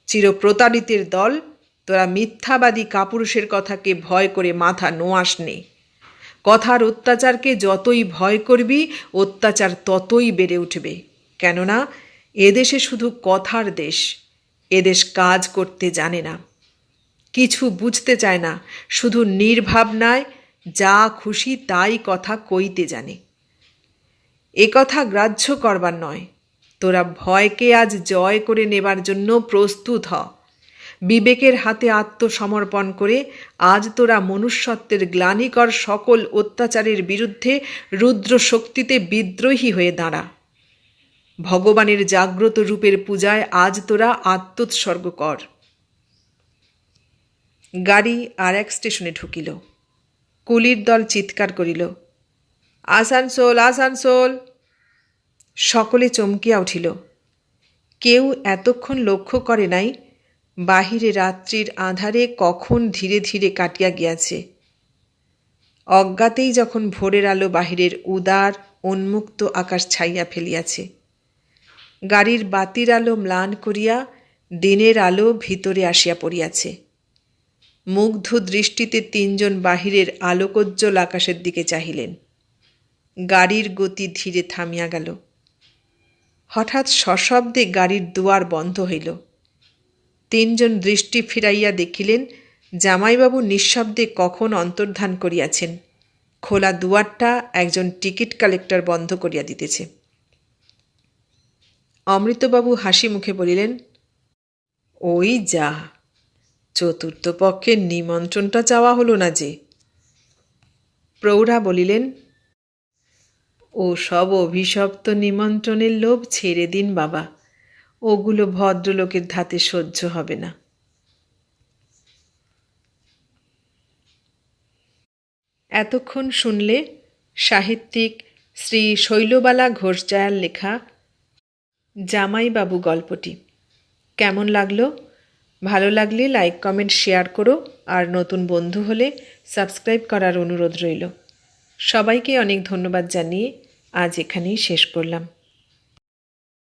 চিরপ্রতারিতের দল, তোরা মিথ্যাবাদী কাপুরুষের কথাকে ভয় করে মাথা নোয়াস নে। কথার অত্যাচারকে যতই ভয় করবি, অত্যাচার ততই বেড়ে উঠবে। কেননা এদেশে শুধু কথার দেশ, এদেশ কাজ করতে জানে না, কিছু বুঝতে চায় না, শুধু নির্ভাবনায় যা খুশি তাই কথা কইতে জানে। এ কথা গ্রাহ্য করবার নয়, তোরা ভয়কে আজ জয় করে নেবার জন্য প্রস্তুত হ। বিবেকের হাতে আত্মসমর্পণ করে আজ তোরা মনুষ্যত্বের গ্লানিকর সকল অত্যাচারের বিরুদ্ধে রুদ্র শক্তিতে বিদ্রোহী হয়ে দাঁড়া। ভগবানের জাগ্রত রূপের পূজায় আজ তোরা আত্মোৎসর্গ কর। গাড়ি আর এক স্টেশনে ঢুকিল। কুলির দল চিৎকার করিল, আসানসোল, আসানসোল। সকলে চমকিয়া উঠিল। কেউ এতক্ষণ লক্ষ্য করে নাই বাহিরে রাত্রির আঁধারে কখন ধীরে ধীরে কাটিয়া গিয়াছে। অজ্ঞাতেই যখন ভোরের আলো বাহিরের উদার উন্মুক্ত আকাশ ছাইয়া ফেলিয়াছে, গাড়ির বাতির আলো ম্লান করিয়া দিনের আলো ভিতরে আসিয়া পড়িয়াছে। মুগ্ধ দৃষ্টিতে তিনজন বাহিরের আলোকোজ্জ্বল আকাশের দিকে চাহিলেন। গাড়ির গতি ধীরে থামিয়া গেল। হঠাৎ সশব্দে গাড়ির দুয়ার বন্ধ হইল। তিনজন দৃষ্টি ফিরাইয়া দেখিলেন জামাইবাবু নিঃশব্দে কখন অন্তর্ধান করিয়াছেন। খোলা দুয়ারটা একজন টিকিট কালেক্টর বন্ধ করিয়া দিতেছে। অমৃতবাবু হাসি মুখে বলিলেন, ওই যা, চতুর্থ পক্ষের নিমন্ত্রণটা চাওয়া হলো না যে। প্রৌঢ়া বলিলেন, ও সব অভিশপ্ত নিমন্ত্রণের লোভ ছেড়ে দিন বাবা, ওগুলো ভদ্রলোকের ধাতে সহ্য হবে না। এতক্ষণ শুনলে সাহিত্যিক শ্রী শৈলবালা ঘোষজায়ার লেখা জামাইবাবু গল্পটি। কেমন লাগলো? ভালো লাগলে লাইক, কমেন্ট, শেয়ার করো, আর নতুন বন্ধু হলে সাবস্ক্রাইব করার অনুরোধ রইল। সবাইকে অনেক ধন্যবাদ জানিয়ে আজ এখানেই শেষ করলাম।